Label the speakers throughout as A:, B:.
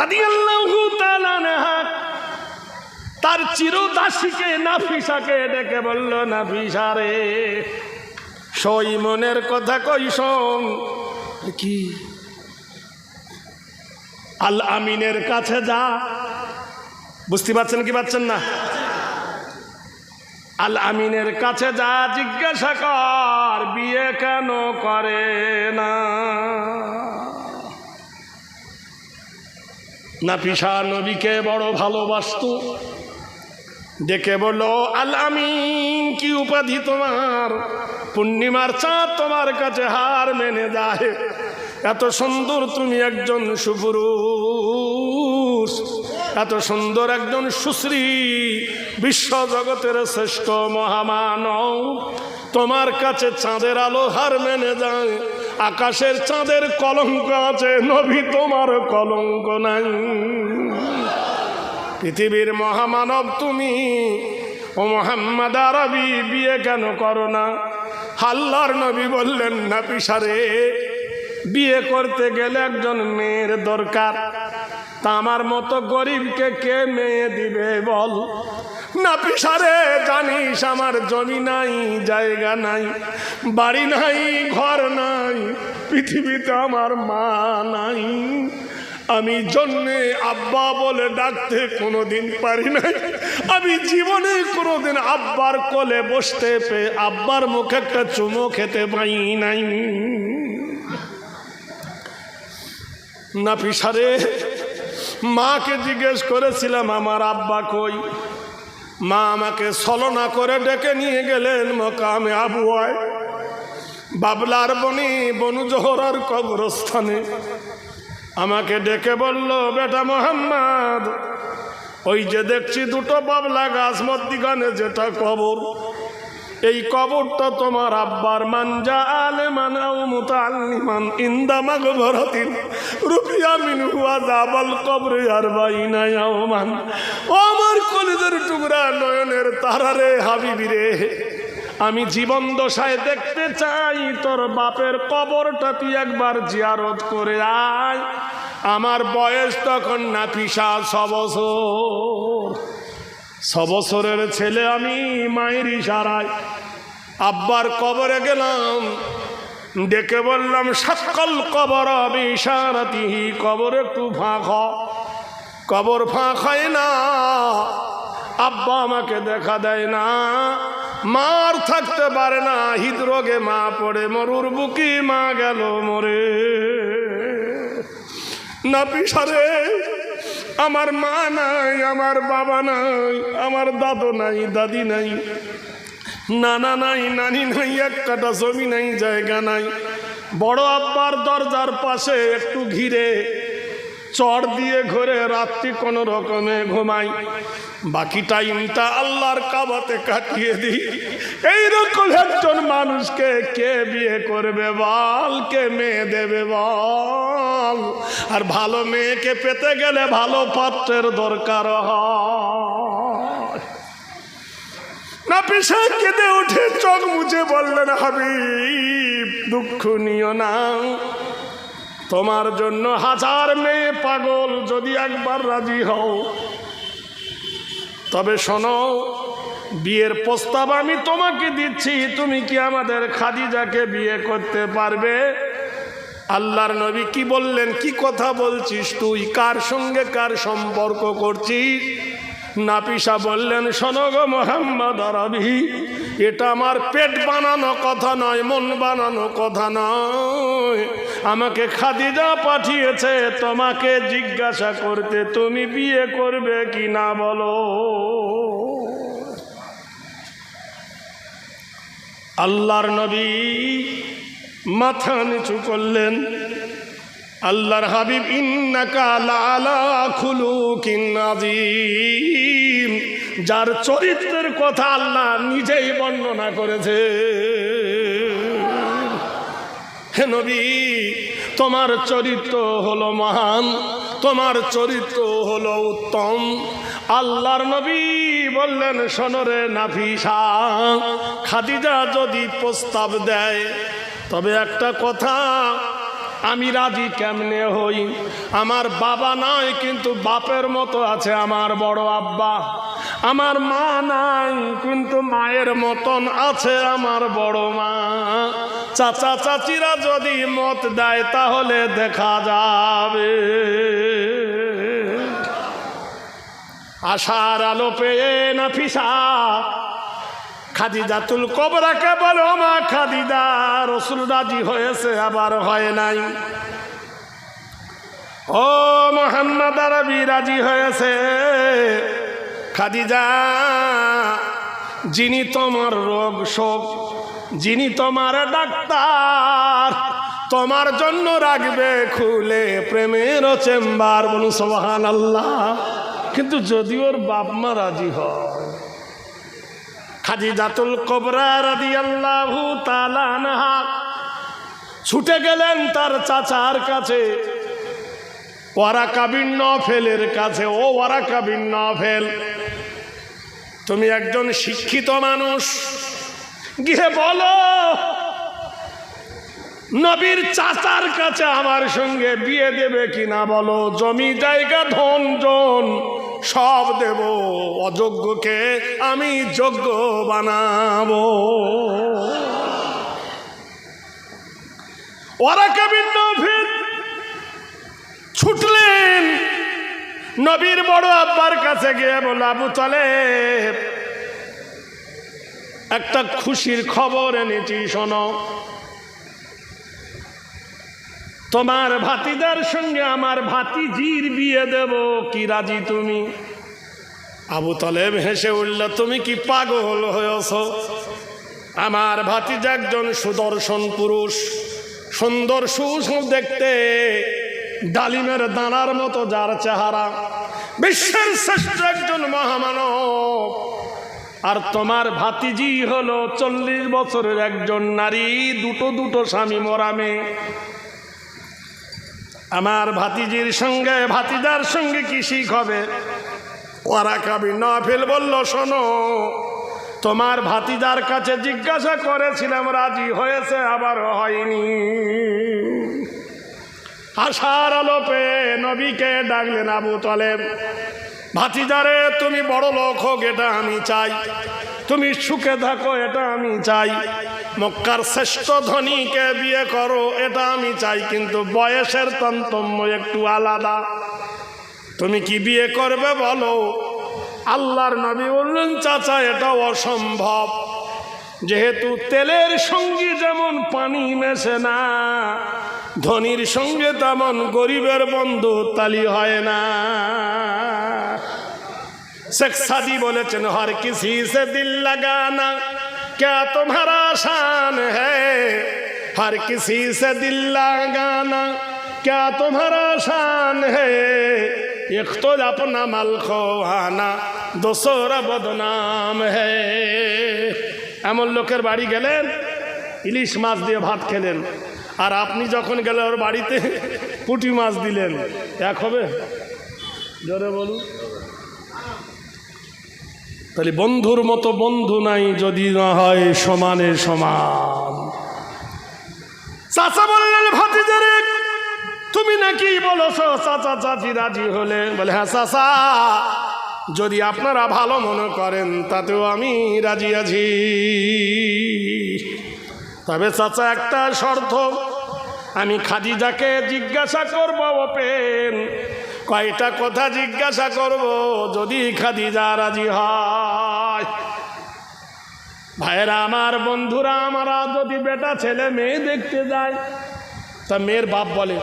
A: রাদিয়াল্লাহু তাআলা আনহা তার চিরদাসীকে নাফিসাকে ডেকে বলল, নাফিসা রে, সই মনের কথা কই শোন। কি? আল আমিনের কাছে যা। বুঝতে পারছেন কি পাচ্ছেন না? আল আমিনের কাছে যা, জিজ্ঞাসা কর বিয়ে কেন করে না। নাফিসা নবীকে বড় ভালোবাসতো, ডেকে বলল, আল আমিন কি উপাধি তোমার? পূর্ণিমার চাঁদ তোমার কাছে হার মেনে যায়। এত সুন্দর তুমি একজন সুপুরুষ, এত সুন্দর একজন সুশ্রী, বিশ্ব জগতের শ্রেষ্ঠ মহামানব, তোমার কাছে চাঁদের আলো হার মেনে যায়। আকাশের চাঁদের কলঙ্ক আছে, নবী তোমার কলঙ্ক নাই। পৃথিবীর মহামানব তুমি, ও মুহাম্মদ আরবি, বিয়ে কেন করো না? আল্লাহর নবী বললেন, নাফিসা রে, বিয়ে করতে গেলে একজন মেয়ের দরকার। তা আমার মতো গরিবকে কে মেয়ে দিবে বল? নাফিসা রে, জানিস আমার জমি নাই, জায়গা নাই, বাড়ি নাই, ঘর নাই, পৃথিবীতে আমার মা নাই। আমি জন্মে আব্বা বলে ডাকতে কোনোদিন পারি নাই। আমি জীবনে কোনোদিন আব্বার কোলে বসতে পেয়ে আব্বার মুখে একটা চুমো খেতে পাই নাই। নাফিসা রে, মাকে জিজ্ঞেস করেছিলাম আমার আব্বা কই। মা আমাকে ছলনা করে ডেকে নিয়ে গেলেন মকামে আবুয়ায়, বাবলার বনি বনু জোহরার কবরস্থানে। আমাকে ডেকে বলল, বেটা মোহাম্মদ, ওই যে দেখছি দুটো বাবলা গাছ মধ্যিখানে যেটা কবর, এই কবরটা তোমার আব্বার। মানজা আলেমান আও মুতাআল্লিমান ইনদা মাগফিরাতিন রুফিয়া মিনহু আযাবাল কবরে 40 ইয়াওমান। ও আমার কলিজার টুকরা, নয়নের তারারে, হাবিবি রে, আমি জীবন দশায় দেখতে চাই তোর বাপের কবরটা তুই একবার জিয়ারত করে আয়। আমার বয়স তখন নাফিসা 6 বছর। 6 বছরের ছেলে আমি, মায়ের ইশারায় আব্বার কবরে গেলাম, ডেকে বললাম, সাক্কাল কবর বিশারাতিহি, কবর একটু ফাঁক। কবর ফাঁক হয় না, আব্বা আমাকে দেখা দেয় না, মার থাকতে পারে না, হৃদরোগে মা পড়ে মরুর বুকি মা গেল মরে। নাফিসা রে, আমার মা নাই, আমার বাবা নাই, আমার দাদু নাই, দাদি নাই, নানা নাই, নানি নাই, এক কাটা জমি নাই, জায়গা নাই। বড় আব্বার দরজার পাশে একটু ঘিরে চড় দিয়ে ঘরে রাত্রি কোনো রকমে ঘুমাই, বাকি টাইমটা আল্লাহর কাবাতে কাটিয়ে দিই। এইরকম একজন মানুষকে কে বিয়ে করবে বল? কে মেয়ে দেবে বল? আর ভালো মেয়েকে পেতে গেলে ভালো পাত্রের দরকার হয়। নাফিসা কেঁদে উঠে চোখ মুছে বললেন, হাবিব, দুঃখ নিও না, তোমার জন্য 1000 মেয়ে পাগল, যদি একবার রাজি হও। তবে শোনো, বিয়ের প্রস্তাব আমি তোমাকে দিচ্ছি, তুমি কি আমাদের খাদিজাকে বিয়ে করতে পারবে? আল্লাহর নবী কি বললেন, কি কথা বলছিস তুই, কার সঙ্গে কার সম্পর্ক করছিস? নাফিসা বললেন, শোনো গো মুহাম্মদ আরবি, এটা আমার পেট বানানো কথা নয়, মন বানানো কথা নয়। আমাকে খাদিজা পাঠিয়েছে তোমাকে জিজ্ঞাসা করতে, তুমি বিয়ে করবে কি না বলো। আল্লাহর নবী মাথা নিচু করলেন। আল্লাহর হাবিব, ইন্নাকা লাআলা খুলুকিন আযীম, যার চরিত্রের কথা আল্লাহ নিজেই বর্ণনা করেছে। হে নবী, তোমার চরিত্র হলো মহান, তোমার চরিত্র হলো উত্তম। আল্লাহর নবী বললেন, শোনো রে নাফিসা, খাদিজা যদি প্রস্তাব দেয়, তবে একটা কথা, আমি রাজি কেমনে হই? আমার বাবা নাই, কিন্তু বাপের মতো আছে আমার বড় আব্বা। আমার মা নাই, কিন্তু মায়ের মতন আছে আমার বড় মা। চাচা চাচিরা যদি মত দেয় তাহলে দেখা যাবে। আশার আলো পেয়ে নাফিসা খাদিজাতুল কুবরাকে বলো, মা খাদিজা, রাসূল রাজি হয়েছে আবার হয় নাই। ও মুহাম্মদ আরবি রাজি হয়েছে। খাদিজা, যিনি তোমার রোগ শোক, যিনি তোমার ডাক্তার, তোমার জন্য রাখবে খুলে প্রেমের চেম্বার। বলুন সুবহানাল্লাহ। কিন্তু যদি ওর বাপ মা রাজি হয়, খাদিজাতুল কুবরা রাদিয়াল্লাহু তাআলা আনহা ছুটে গেলেন তার চাচার কাছে, ওয়ারাকা বিন নওফেলের কাছে। ও ওয়ারাকা বিন নওফেল, তুমি একজন শিক্ষিত মানুষ, গিয়ে বলো নবীর চাচার কাছে আমার সঙ্গে বিয়ে দেবে কিনা বলো। জমি জায়গা ধন জন সব দেব, অযোগ্যকে আমি যোগ্য বানাবো। ওয়ারাকা বিন নওফেল ছুটলেন নবীর বড় আব্বার কাছে, গিয়ে বলল, আবু তালেব, একটা খুশির খবর এনেছি, শোনো। তোমার ভাতিজার সঙ্গে আমার ভাতিজির বিয়ে দেব, কি রাজি তুমি? আবু তালেব হেসে উঠল, তুমি কি পাগল হয়েছ? আমার ভাতিজা একজন সুদর্শন পুরুষ, সুন্দর সুষম দেখতে, ডালিমের দানার মতো যার চেহারা, বিশ্বের শ্রেষ্ঠ একজন মহামানব। আর তোমার ভাতিজি হলো 40 বছরের একজন নারী, দুটো স্বামী মরা মেয়ে। আমার ভাতিজির সঙ্গে ভাতিজার সঙ্গে কি শিখ হবে? ওয়ারাকা বিন নওফেল বলল, শোনো, তোমার ভাতিজার কাছে জিজ্ঞাসা করেছিলাম, রাজি হয়েছে আবার হয়নি। আশার আলো পেয়ে নবীকে ডাকলেন আবু তালেব, ভাতিজারে, তুমি বড় লোক হোক এটা আমি চাই, তুমি সুখে থাকো এটা আমি চাই, মক্কার শ্রেষ্ঠ ধনীকে বিয়ে করো এটা আমি চাই, কিন্তু বয়সের তারতম্য একটু আলাদা। তুমি কি বিয়ে করবে বলো? আল্লাহর নবী বললেন, চাচা, এটা অসম্ভব। যেহেতু তেলের সঙ্গে যেমন পানি মেশে না, ধনীর সঙ্গে তেমন গরিবের বন্ধু তালি হয় না। শেখ সাদি বলেছেন, হর কিসি সে দিল লাগানা क्या तुम्हारा शान है, हर किसी से दिल लगाना क्या तुम्हारा शान है, एक तो अपना मल खोहाना दूसरा बदनाम है। এমন লোকের বাড়ি গেলেন, ইলিশ মাছ দিয়ে ভাত খেলেন, আর আপনি যখন গেলেন ওর বাড়িতে পুঁটি মাছ দিলেন, এক হবে? জোরে বলুন। তাহলে বন্ধুর মতো বন্ধু নাই যদি না হয় সমানে সমান। চাচা বললেন, ভাতিজারে, তুমি নাকি বলছো চাচা চাচি রাজি হলে? বলে, হ্যাঁ চাচা, যদি আপনারা ভালো মনে করেন তাতেও আমি রাজি আছি। তবে চাচা, একটা শর্ত, আমি খাদিজাকে জিজ্ঞাসা করব ওপেন, কয়টা কথা জিজ্ঞাসা করব, যদি খাদিজা রাজি হয়। ভাইরা আমার, বন্ধুরা আমারা, যদি বেটা ছেলে মেয়ে দেখতে যায়, তা মেয়ের বাপ বলে,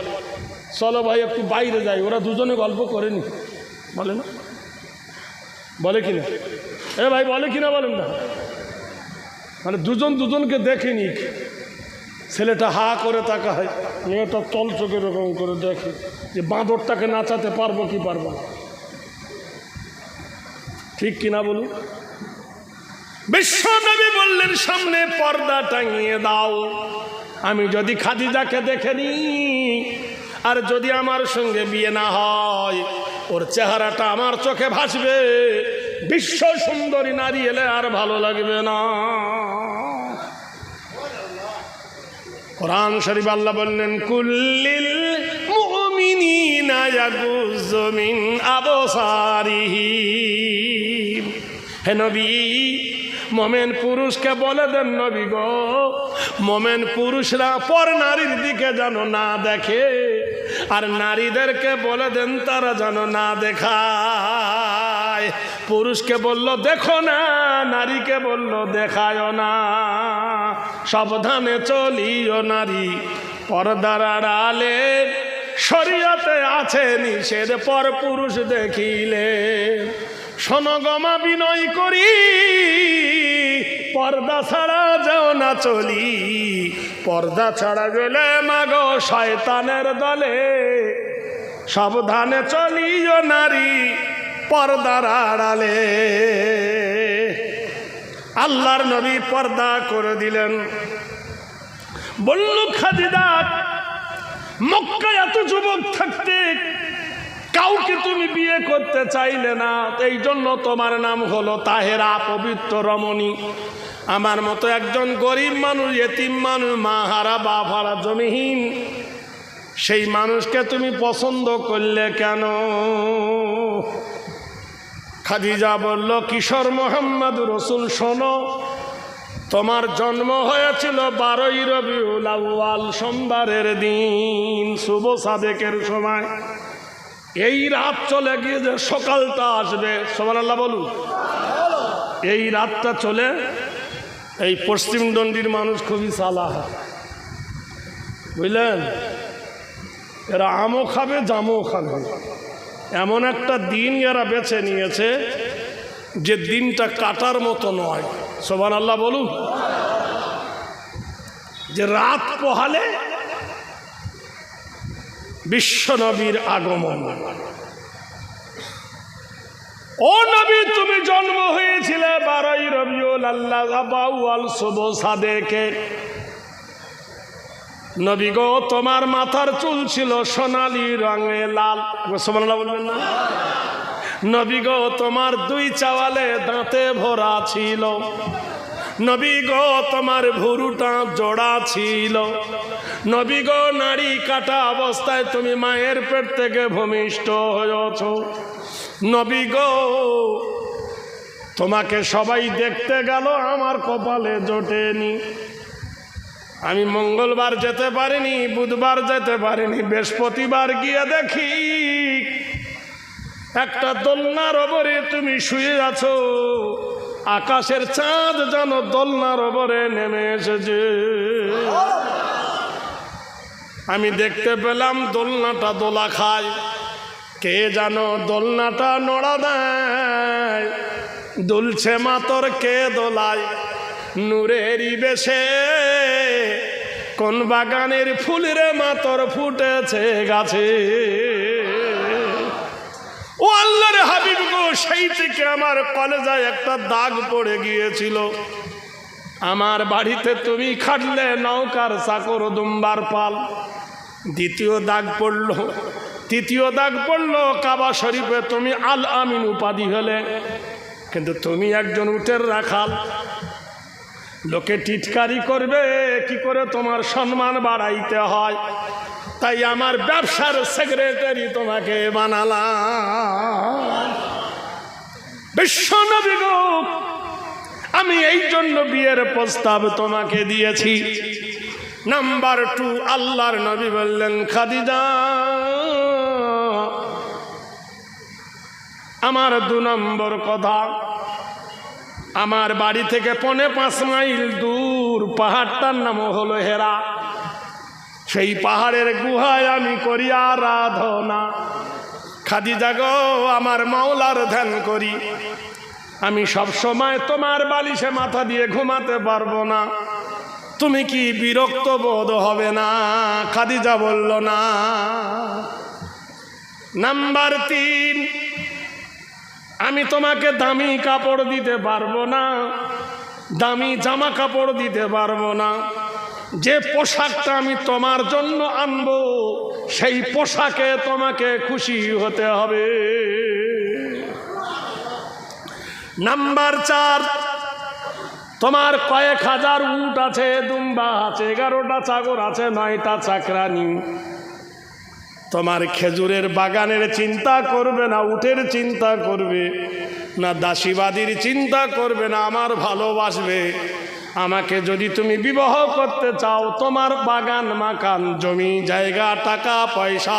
A: চলো ভাই একটু বাইরে যাই, ওরা দুজনে গল্প করেনি, বলে না? বলে কিনা? এ ভাই বলে কিনা বলেন না? মানে দুজনকে দেখেনি, ছেলেটা হা করে তাকায়, মেয়েটা তল চোখে এরকম করে দেখে যে বাঁদরটাকে নাচাতে পারবো কি পারবো না। ঠিক কিনা বলুন? বিশ্বনবী বললেন, সামনে পর্দা টাঙিয়ে দাও। আমি যদি খাদিজাকে দেখে নি, আর যদি আমার সঙ্গে বিয়ে না হয়, ওর চেহারাটা আমার চোখে ভাসবে, বিশ্ব সুন্দরী নারী এলে আর ভালো লাগবে না। কোরআন শরীফ আল্লাহ বললেন কুল্লিল মুমিনিনা ইয়াগুযু মিন আবসারিহিম। হে নবী, মোমেন পুরুষকে বলে দেন নবী গো, মোমেন পুরুষরা পর নারীর দিকে যেন না দেখে, আর নারীদেরকে বলে দেন তারা যেন না দেখায়। পুরুষকে বলল দেখো না, নারীকে বলল দেখায়ও না। সাবধানে চলিও নারী পর্দার আড়ালে, শরীয়তে আছে নিষেধ পর পুরুষ দেখিলে। শোনো গমা বিনয় করি, পর্দা ছাড়া যাও না চলি, পর্দা ছাড়া গেলে মাগো শয়তানের দলে। সাবধানে চলিও নারী পর্দার আড়ালে। আল্লাহর নবী পর্দা করে দিলেন। বলল খাদিজা, মক্কায় এত যুবক থাকতে কাউকে তুমি বিয়ে করতে চাইলে না, এই জন্য তোমার নাম হলো তাহেরা, পবিত্র রমণী। আমার মতো একজন গরিব মানুষ, এতিম মানুষ, মা হারা বাপ হারা জমিহীন, সেই মানুষকে তুমি পছন্দ করলে কেন? খাদিজা বলল কিশোর মোহাম্মদ রসুল, শোনো, তোমার জন্ম হয়েছিল 12ই রবিউল আউয়াল সোমবারের দিন, শুভ সাদেকের সময়। এই রাত চলে গিয়ে যে সকালটা আসবে, সুবহানাল্লাহ বলুন। এই রাতটা চলে, এই পশ্চিম দণ্ডির মানুষ খুবই চালাক, বুঝলেন? এরা আমও খাবে জামও খাবে, এমন একটা দিন এরা বেছে নিয়েছে যে দিনটা কাটার মতো নয়। সুবহানাল্লাহ বলুন। যে রাত পোহালে বিশ্ব নবীর আগমন। ও নবী, তুমি জন্ম হয়েছিলে 12ই রবিউল আউয়াল শুভ সাদেকে। নবী গো, তোমার মাথার চুল ছিল সোনালী রঙে লাল, সুবহানাল্লাহ বলবেন না? নবী গো, তোমার 2 চাওয়ালে দাঁতে ভরা ছিল। নবী গো, তোমার ভুরুটা জোড়া ছিল। নবী গো, নাড়ি কাটা অবস্থায় তুমি মায়ের পেট থেকে ভূমিষ্ঠ হয়েছ। নবী গো, তোমাকে সবাই দেখতে গেল, আমার কপালে জোটেনি। আমি মঙ্গলবার যেতে পারিনি, বুধবার যেতে পারিনি, বৃহস্পতিবার গিয়ে দেখি একটা দোলনার ওপরে তুমি শুয়ে আছো, আকাশের চাঁদ যেন দোলনার ওপরে নেমে এসেছে। আমি দেখতে পেলাম দোলনাটা দোলা খায়, কে যেন দোলনাটা নড়া দেয়, দুলছে মাতর কে দোলায় নূরেরই বেশে, কোন বাগানের ফুল রে মাতর ফুটেছে গাছে। ও আল্লাহর হাবিব গো, সেই থেকে আমার কলেজায় একটা দাগ পড়ে গিয়েছিল। আমার বাড়িতে তুমি খাটলে নৌকার চাকর দুম্বার পাল। দ্বিতীয় দাগ পড়ল, তৃতীয় দাগ পড়ল, কাবা শরীফে তুমি আল আমিন উপাধি হলে, কিন্তু তুমি একজন উটের রাখাল। লোকে টিটকারি করবে, কি করে তোমার সম্মান বাড়াইতে হয়, তাই আমার ব্যবসার সেক্রেটারি তোমাকে বানালাম। বিশ্ব নবী গো, আমি এই জন্য বিয়ের প্রস্তাব তোমাকে দিয়েছি। নাম্বার 2, আল্লাহর নবী বললেন খাদিজা, আমার 2 নম্বর কথা, আমার বাড়ি থেকে 5.5 মাইল দূর পাহাড়টার নাম হলো হেরা। সেই পাহাড়ের গুহায় আমি করি আরাধনা। খাদিজা গো, আমার মাওলার ধ্যান করি। আমি সব সময় তোমার বালিশে মাথা দিয়ে ঘুমাতে পারবো না, তুমি কি বিরক্ত বোধ হবে না? খাদিজা বলল না। নাম্বার 3, আমি তোমাকে দামি কাপড় দিতে পারবো না, দামি জামা কাপড় দিতে পারবো না। যে পোশাকটা আমি তোমার জন্য আনবো, সেই পোশাকে তোমাকে খুশি হতে হবে। নাম্বার 4, তোমার কয়েক হাজার উট আছে, দুম্বা আছে, 11টা ছাগল আছে, 9টা চাকরানি। তোমার খেজুরের বাগানের চিন্তা করবে না, উটের চিন্তা করবে না, দাসীবাদীর চিন্তা করবে না, আমার ভালোবাসবে। আমাকে যদি তুমি বিবাহ করতে চাও, তোমার বাগান মাকান, জমি জায়গা, টাকা পয়সা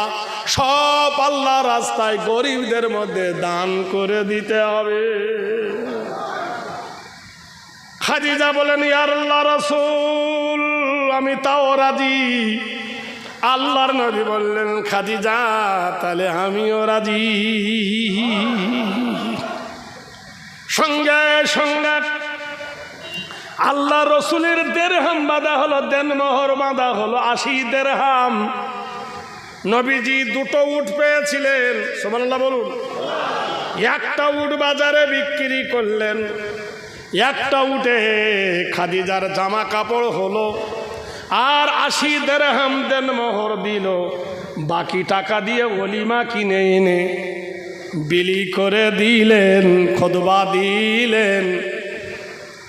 A: সব আল্লাহ রাস্তায় গরিবদের মধ্যে দান করে দিতে হবে। খাদিজা বলেন, ইয়া আল্লাহ রাসূল, আমি তাও রাজি। আল্লাহর নবী বললেন, খাদিজা তাহলে আমিও রাজি। সঙ্গে সঙ্গে আল্লাহ রসুলের দেরহাম বাঁধা হলো, দেনমোহর বাঁধা হলো 80 দেরহাম। নবীজি 2টো উট পেয়েছিলেন, সুবহানাল্লাহ বলুন। একটা উট বাজারে বিক্রি করলেন, একটা উটে খাদিজার জামা কাপড় হলো, আর 80 দেরহাম দেনমোহর দিল। বাকি টাকা দিয়ে ওলিমা কিনে এনে বিলি করে দিলেন, খুতবা দিলেন।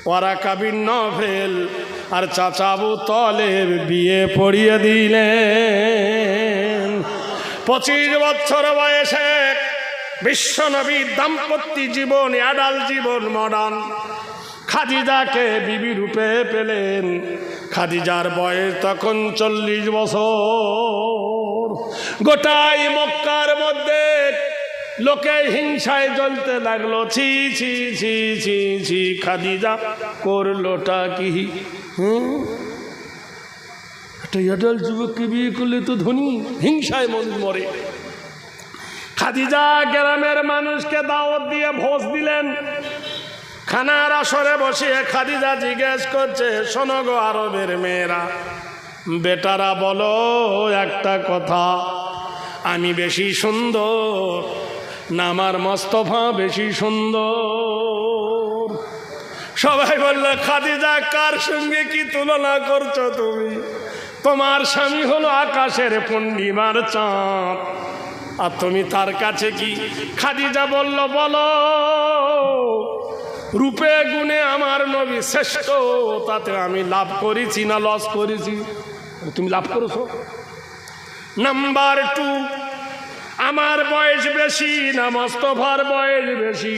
A: ওয়ারাকা বিন নফেল আর চাচা আবু তালেব বিয়ে পড়িয়ে দিলেন। 25 বছর বয়সে বিশ্বনবীর দাম্পত্য জীবন, অ্যাডাল্ট জীবন, মডার্ন খাদিজাকে বিবি রূপে পেলেন। খাদিজার বয়স তখন 40 বছর। গোটাই মক্কার মধ্যে লোকে হিংসায় জ্বলতে লাগলো, ছি ছি ছি ছি ছি, খাদিজা করলোটা কি? একটা অ্যাডাল্ট যুবককে বিয়ে করলে তো ধনী, হিংসায় মানুষ মরে। খাদিজা গ্রামের মানুষকে দাওয়াত দিয়ে ভোজ দিলেন। খানার আসরে বসিয়ে খাদিজা জিজ্ঞেস করছে, শোনো গো আরবের মেয়েরা, বেটারা বলো একটা কথা, আমি বেশি সুন্দর না আমার মোস্তফা বেশি সুন্দর? সবাই বললো, খাদিজা কার সঙ্গে কি তুলনা করছো তুমি? তোমার স্বামী হলো আকাশের পূর্ণিমার চাঁদ, আর তুমি তার কাছে কি? খাদিজা বলল, বলো রূপে গুণে আমার নবী শ্রেষ্ঠ, তাতে আমি লাভ করেছি না লস করেছি? তুমি লাভ করেছো। নাম্বার 2, আমার বয়স বেশি না মোস্তফার বয়স বেশি?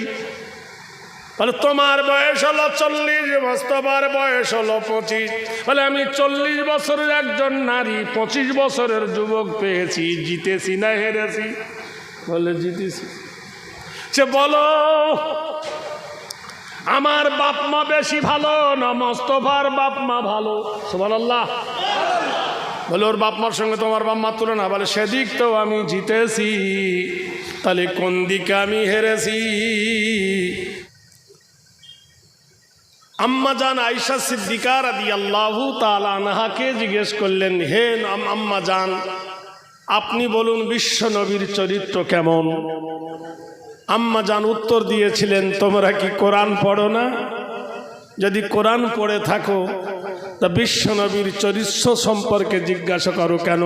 A: বলে তোমার বয়স হলো 40, মোস্তফার বয়স হলো 25। বলে আমি 40 বছরের একজন নারী 25 বছরের যুবক পেয়েছি, জিতেছি না হেরেছি? বলে জিতেছি। সে বলো আমার বাপ মা বেশি ভালো না মোস্তফার বাপ মা ভালো? সুবহানাল্লাহ। বলে ওর বাপ মার সঙ্গে তোমার বাপ মার তুলনা? বলে সেদিক তো আমি জিতেছি, তাহলে কোন দিকে আমি হেরেছি? আম্মা জান আয়েশা সিদ্দিকা রাদিয়াল্লাহু তাআলা আনহাকে জিজ্ঞেস করলেন, হে আম্মা জান, আপনি বলুন বিশ্ব নবীর চরিত্র কেমন? আম্মা জান উত্তর দিয়েছিলেন, তোমরা কি কোরআন পড়ো না? যদি কোরআন পড়ে থাকো তা বিশ্ব নবীর চরিত্র সম্পর্কে জিজ্ঞাসা করো কেন?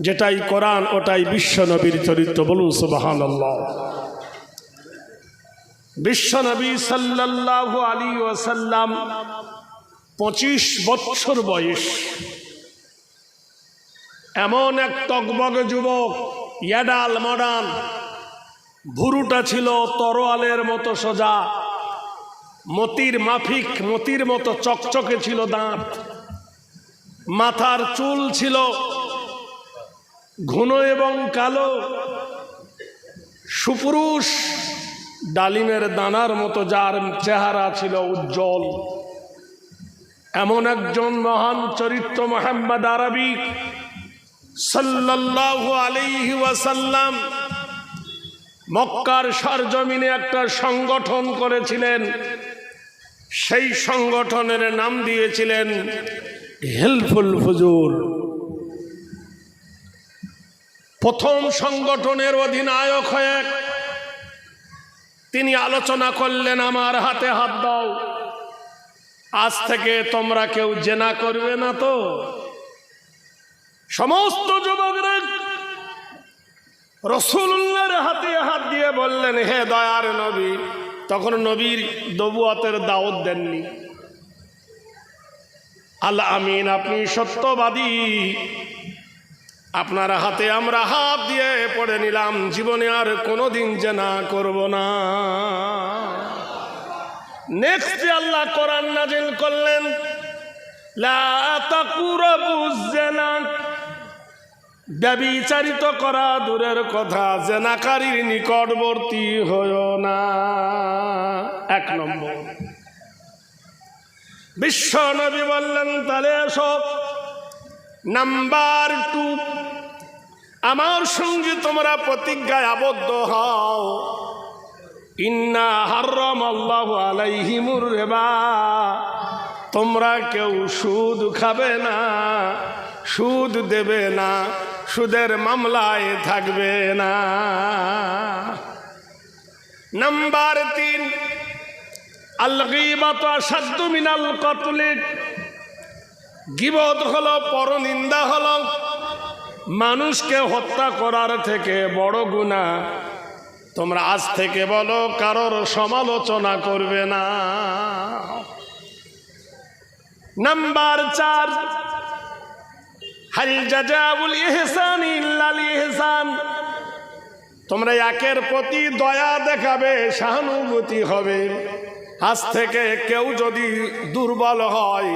A: যেটাই কোরআন ওটাই বিশ্ব নবীর চরিত্র। বলুন সুবহানাল্লাহ। বিশ্ব নবী সাল্লাল্লাহু আলাইহি ওয়াসাল্লাম 25 বছর বয়স, এমন এক টকবগে যুবক, ইয়াডাল মডার্ন, ভুরুটা ছিল তরোয়ালের মতো সোজা, মতির মাফিক, মতির মতো চকচকে ছিল দাঁত, মাথার চুল ছিল ঘন এবং কালো, সুপুরুষ ডালিমের দানার মতো যার চেহারা ছিল উজ্জ্বল। এমন একজন মহান চরিত্র মুহাম্মদ আরবি সাল্লাল্লাহু আলাইহি ওয়াসাল্লাম মক্কার সরজমিনে একটা সংগঠন করেছিলেন। সেই সংগঠনের নাম দিয়েছিলেন হেল্পফুল ফুজুর। প্রথম সংগঠনের অধিনায়ক হয়ে তিনি আলোচনা করলেন, আমার হাতে হাত দাও, আজ থেকে তোমরা কেউ জেনা করবে না তো? সমস্ত যুবকরা রাসূলুল্লাহর হাতে হাত দিয়ে বললেন, হে দয়ার নবী। তখন নবীর নবুয়তের দাওয়াত দেননি, আল আমিন, আপনি সত্যবাদী। আপনার হাতে আমরা হাত দিয়ে পড়ে নিলাম, জীবনে আর কোনোদিন জেনা করব না। নেক্সট আল্লাহ কোরআন নাজিল করলেন, লা তাকরাবুজ জিনা, ব্যভিচারিত করা দূরের কথা, জেনাকারীর নিকটবর্তী হয়ো না। 1 নম্বর। বিশ্ব নবী বললেন, তাহলে সব নাম্বার 2, আমার সঙ্গে তোমরা প্রতিজ্ঞায় আবদ্ধ হও। ইন্না হারামাল্লাহু আলাইহিমুর রিবা, তোমরা কেউ সুদ খাবে না, সুদ দেবে না, সুদের মামলায় থাকবে না। নাম্বার 3, আল গীবাতু আশাদ্দু মিনাল কতল, গীবত হলো, পরনিন্দা হলো, মানুষকে হত্যা করার থেকে বড় গুনাহ। তোমরা আজ থেকে বলো কারোর সমালোচনা করবে না। নাম্বার 4, হাল জাযাউল ইহসানি ইল্লাল ইহসান, তোমরা একের প্রতি দয়া দেখাবে, সহানুভূতি হবে। আজ থেকে কেউ যদি দুর্বল হয়,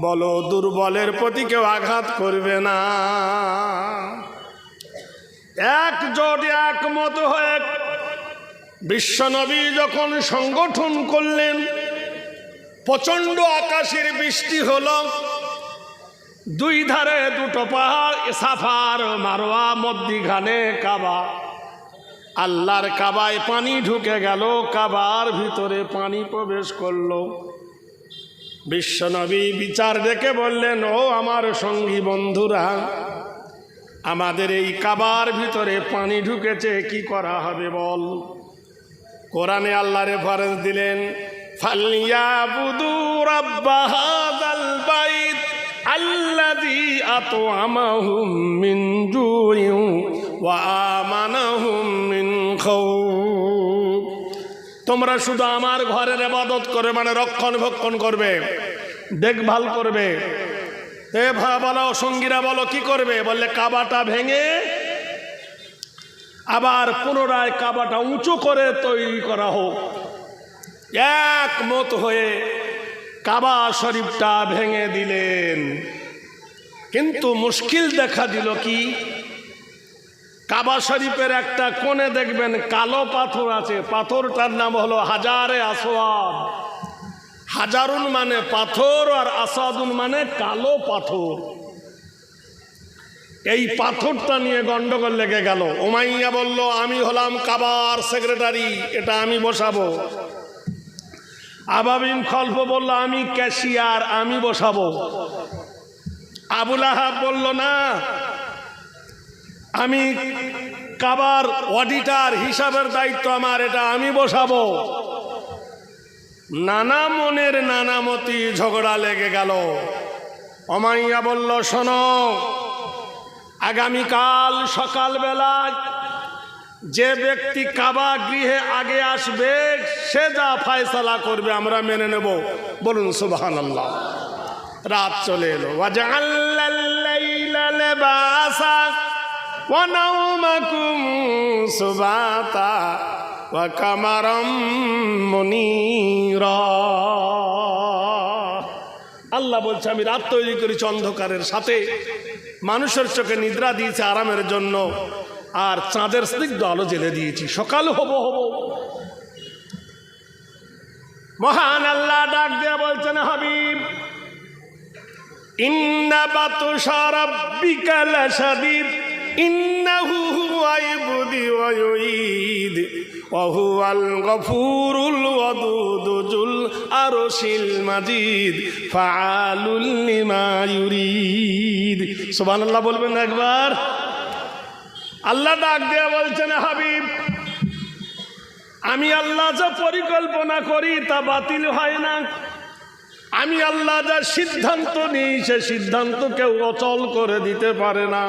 A: বলো দুর্বলের প্রতি কেউ আঘাত করবে না। একজোট একমত হয়ে বিশ্বনবী যখন সংগঠন করলেন, প্রচণ্ড আকাশের বৃষ্টি হলো, 2 ধারে 2টো পাহাড়, সাফার মারওয়া, মধ্যিখানে কাবা। আল্লাহর কাবায় পানি ঢুকে গেল, কাবার ভিতরে পানি প্রবেশ করলো। বিশ্বনবী বিচার ডেকে বললেন, ও আমার সঙ্গী বন্ধুরা, আমাদের এই কাবার ভিতরে পানি ঢুকেছে, কি করা হবে বল। কোরআনে আল্লাহ রেফারেন্স দিলেন, ফালিয়াবুদু রাব্ব হাযাল বাইত আল্লাযী আত'আমাহুম মিন জুইন ওয়া আমানাহুম মিন খাউফ। তোমরা শুধু আমার ঘরের ইবাদত করবে, মানে রক্ষণাবেক্ষণ করবে, দেখভাল করবে। বলো সঙ্গীরা, বলো কি করবে? বললে কাবাটা ভেঙে আবার পুনরায় কাবাটা উঁচু করে তৈরি করা হোক। একমত হয়ে কাবা শরীফটা ভেঙে দিলেন। কিন্তু মুশকিল দেখা দিল কি, কাবা শরীফের একটা কোণে দেখবেন কালো পাথর আছে, পাথরটার নাম হলো হাজারে আসওয়াদ। হাজারুন মানে পাথর, আর আসাদুন মানে কালো পাথর। এই পাথরটা নিয়ে গন্ডগোল লেগে গেল। উমাইয়া বলল, আমি হলাম কাবার সেক্রেটারি, এটা আমি বসাবো। আবা বিন খলফ বলল, আমি ক্যাশিয়ার, আমি বসাবো। আবু লাহাব বলল, না, আমি কাবার অডিটর, হিসাবের দায়িত্ব আমার, এটা আমি বসাবো। নানা মনের নানামতি ঝগড়া লেগে গেল। উমাইয়া বলল, শোনো, আগামীকাল সকালবেলায় যে ব্যক্তি কাবা গৃহে আগে আসবে, সে যা ফয়সালা করবে আমরা মেনে নেব। বলুন সুবহানাল্লাহ। রাত চলে এলো। ওয়াজআল্নাল লাইলা লিবাসা ওয়া নাওমাকুম সুবাতা ওয়া কামারাম মুনীরা। আল্লাহ বলছে, আমি রাত তৈরি করেছি অন্ধকারের সাথে, মানুষের চোখে নিদ্রা দিয়েছে আরামের জন্য, আর চাঁদের স্নিগ্ধ আলো জেলে দিয়েছি, সকাল হব। মহান আল্লাহ ডাক দিয়ে বলছেন, হাবিব, ইন্না বাতুশা রাব্বিকা লাশাদীদ ইন্নাহু হুয়াল ইবদি ওয়া ইউঈদ ওয়া হুয়াল গফুরুল ওয়াদুদুল আরশিল মাজিদ ফাআলুল লিমা ইউরিদ। সুবহানাল্লাহ বলবেন একবার। আল্লাহ ডাক দিয়ে বলছেন, হাবিব, আমি আল্লাহ যা পরিকল্পনা করি তা বাতিল হয় না। আমি আল্লাহ যা সিদ্ধান্ত নিই, সে সিদ্ধান্ত কেউ অচল করে দিতে পারে না।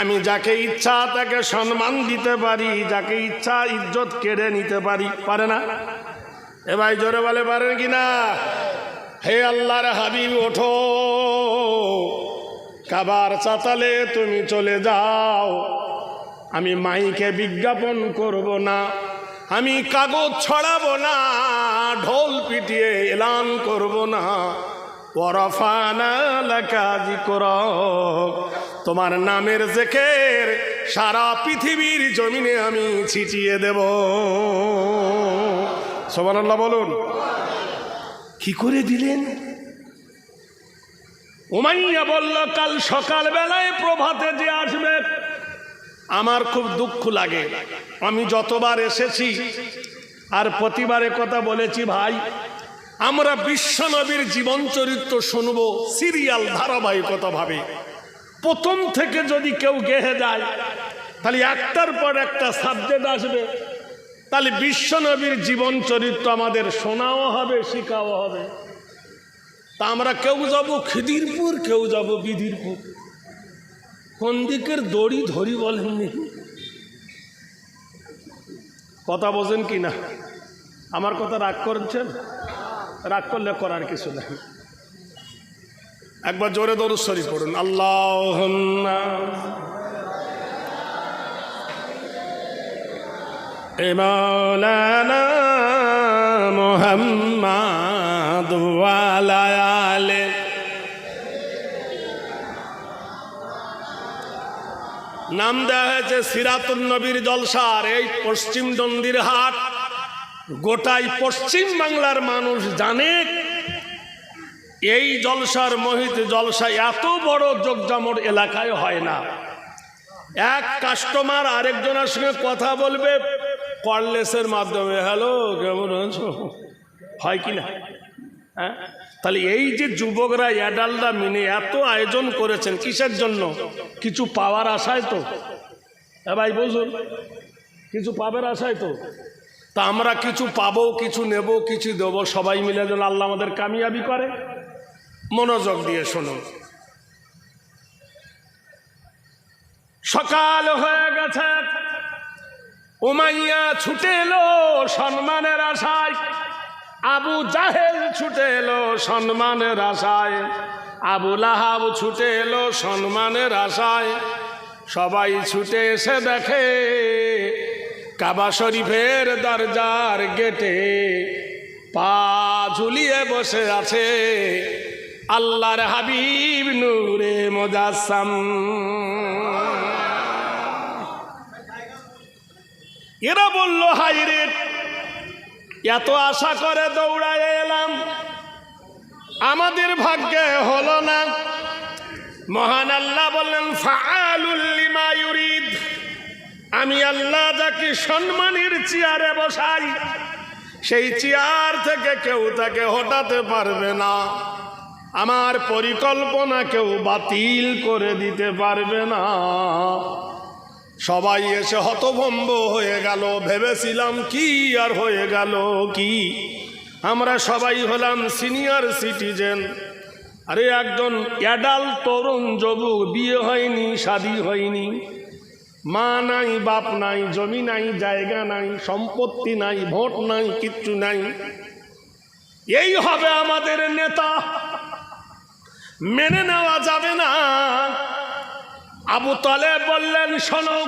A: আমি যাকে ইচ্ছা তাকে সম্মান দিতে পারি, যাকে ইচ্ছা ইজ্জত কেড়ে নিতে পারি। পারে না? এ ভাই জোরে বলে পারেন কি না? হে আল্লাহর হাবিব ওঠো, কাবার চাতালে তুমি চলে যাও, আমি মাইকে বিজ্ঞাপন করব না, আমি কাগজ ছড়াবো না, ঢোল পিটিয়ে এলান করব না। ওয়ারাফানা লাকা যিকরাক, তোমার নামের জিকির সারা পৃথিবীর জমিনে আমি ছিটিয়ে দেব। সুবহানাল্লাহ বলুন। কি করে দিলেন? উমাইয়া বলল, কাল সকাল বেলায় প্রভাতে যে আসবে। আমার খুব দুঃখ লাগে, আমি যতবার এসেছি আর প্রতিবারে কথা বলেছি, ভাই আমরা বিশ্বনবীর জীবন চরিত্র শুনবো সিরিয়াল ধারাবাহিকতা ভাবে। প্রথম থেকে যদি কেউ গেহে যায় তাহলে একটার পর একটা সাবজেক্ট আসবে, তাহলে বিশ্বনবীর জীবন চরিত্র আমাদের শোনাও হবে, শিখাও হবে। তা আমরা কেউ যাব খিদিরপুর, কেউ যাব বিধিরপুর, কোন দিকের দড়ি ধরি বলেননি? কথা বোঝেন কি না? আমার কথা রাগ করছেন? রাগ করলে করার কিছু নেই। একবার জোরে দরুদ শরীফ পড়ুন, আল্লাহুম্মা মাওলানা মুহাম্মাদ ওয়া আলা আলি। নাম দেওয়া হয়েছে সিরাতুন নবীর জলসার। এই পশ্চিম ডন্ডির হাট গোটাই পশ্চিম বাংলার মানুষ জানে। এই জলসার মহিত জলসা এত বড় জগজামর এলাকায় হয় না। এক কাস্টমার আরেকজনের সঙ্গে কথা বলবে কর্ডলেসের মাধ্যমে, হ্যালো কেমন আছো, হয় কি না? হ্যাঁ, তাহলে এই যে যুবকরা অ্যাডাল্টরা মিলে এত আয়োজন করেছেন কিসের জন্য? কিছু পাওয়ার আশায় তো। ভাই বুঝুন, কিছু পাবার আশায় তো। তা আমরা কিছু পাবো, কিছু নেব, কিছু দেবো, সবাই মিলে যেন আল্লাহ আমাদের কামিয়াবি করে। মনোযোগ দিয়ে শোনো। সকাল হয়ে গেছে, উমাইয়া ছুটে এলো সম্মানের আশায়, আবু জাহেল ছুটে এলো সম্মানের আশায়, আবু লাহাব ছুটে এলো সম্মানের আশায়। সবাই ছুটে এসে দেখে কাবা শরীফের দরজার গেটে পা ঝুলিয়ে বসে আছে আল্লাহর হাবিব নূরে মুজাসসাম। এরা বলল, হাই রে, এত আশা করে দৌড়ায় এলাম, আমাদের ভাগ্যে হলো না। মহান আল্লাহ বললেন, ফাআলুল লিমা ইউরিদ, আমি আল্লাহ যাকে সম্মানের চেয়ারে বসাই, সেই চেয়ার থেকে কেউ তাকে হটাতে পারবে না। আমার পরিকল্পনা কেউ বাতিল করে দিতে পারবে না। সবাই এসে হতভম্ব হয়ে গেল। ভেবেছিলাম কি আর হয়ে গেল কি, আমরা সবাই হলাম সিনিয়র সিটিজেন। আরে একজন অ্যাডাল্ট তরুণ যুবক, বিয়ে হয়নি, শাদী হয়নি, মা নাই, বাপ নাই, জমি নাই, জায়গা নাই, সম্পত্তি নাই, ভোট নাই, কিচ্ছু নাই, এই হবে আমাদের নেতা? মেনে নেওয়া যাবে না। আবু তালেব বললেন, শোনো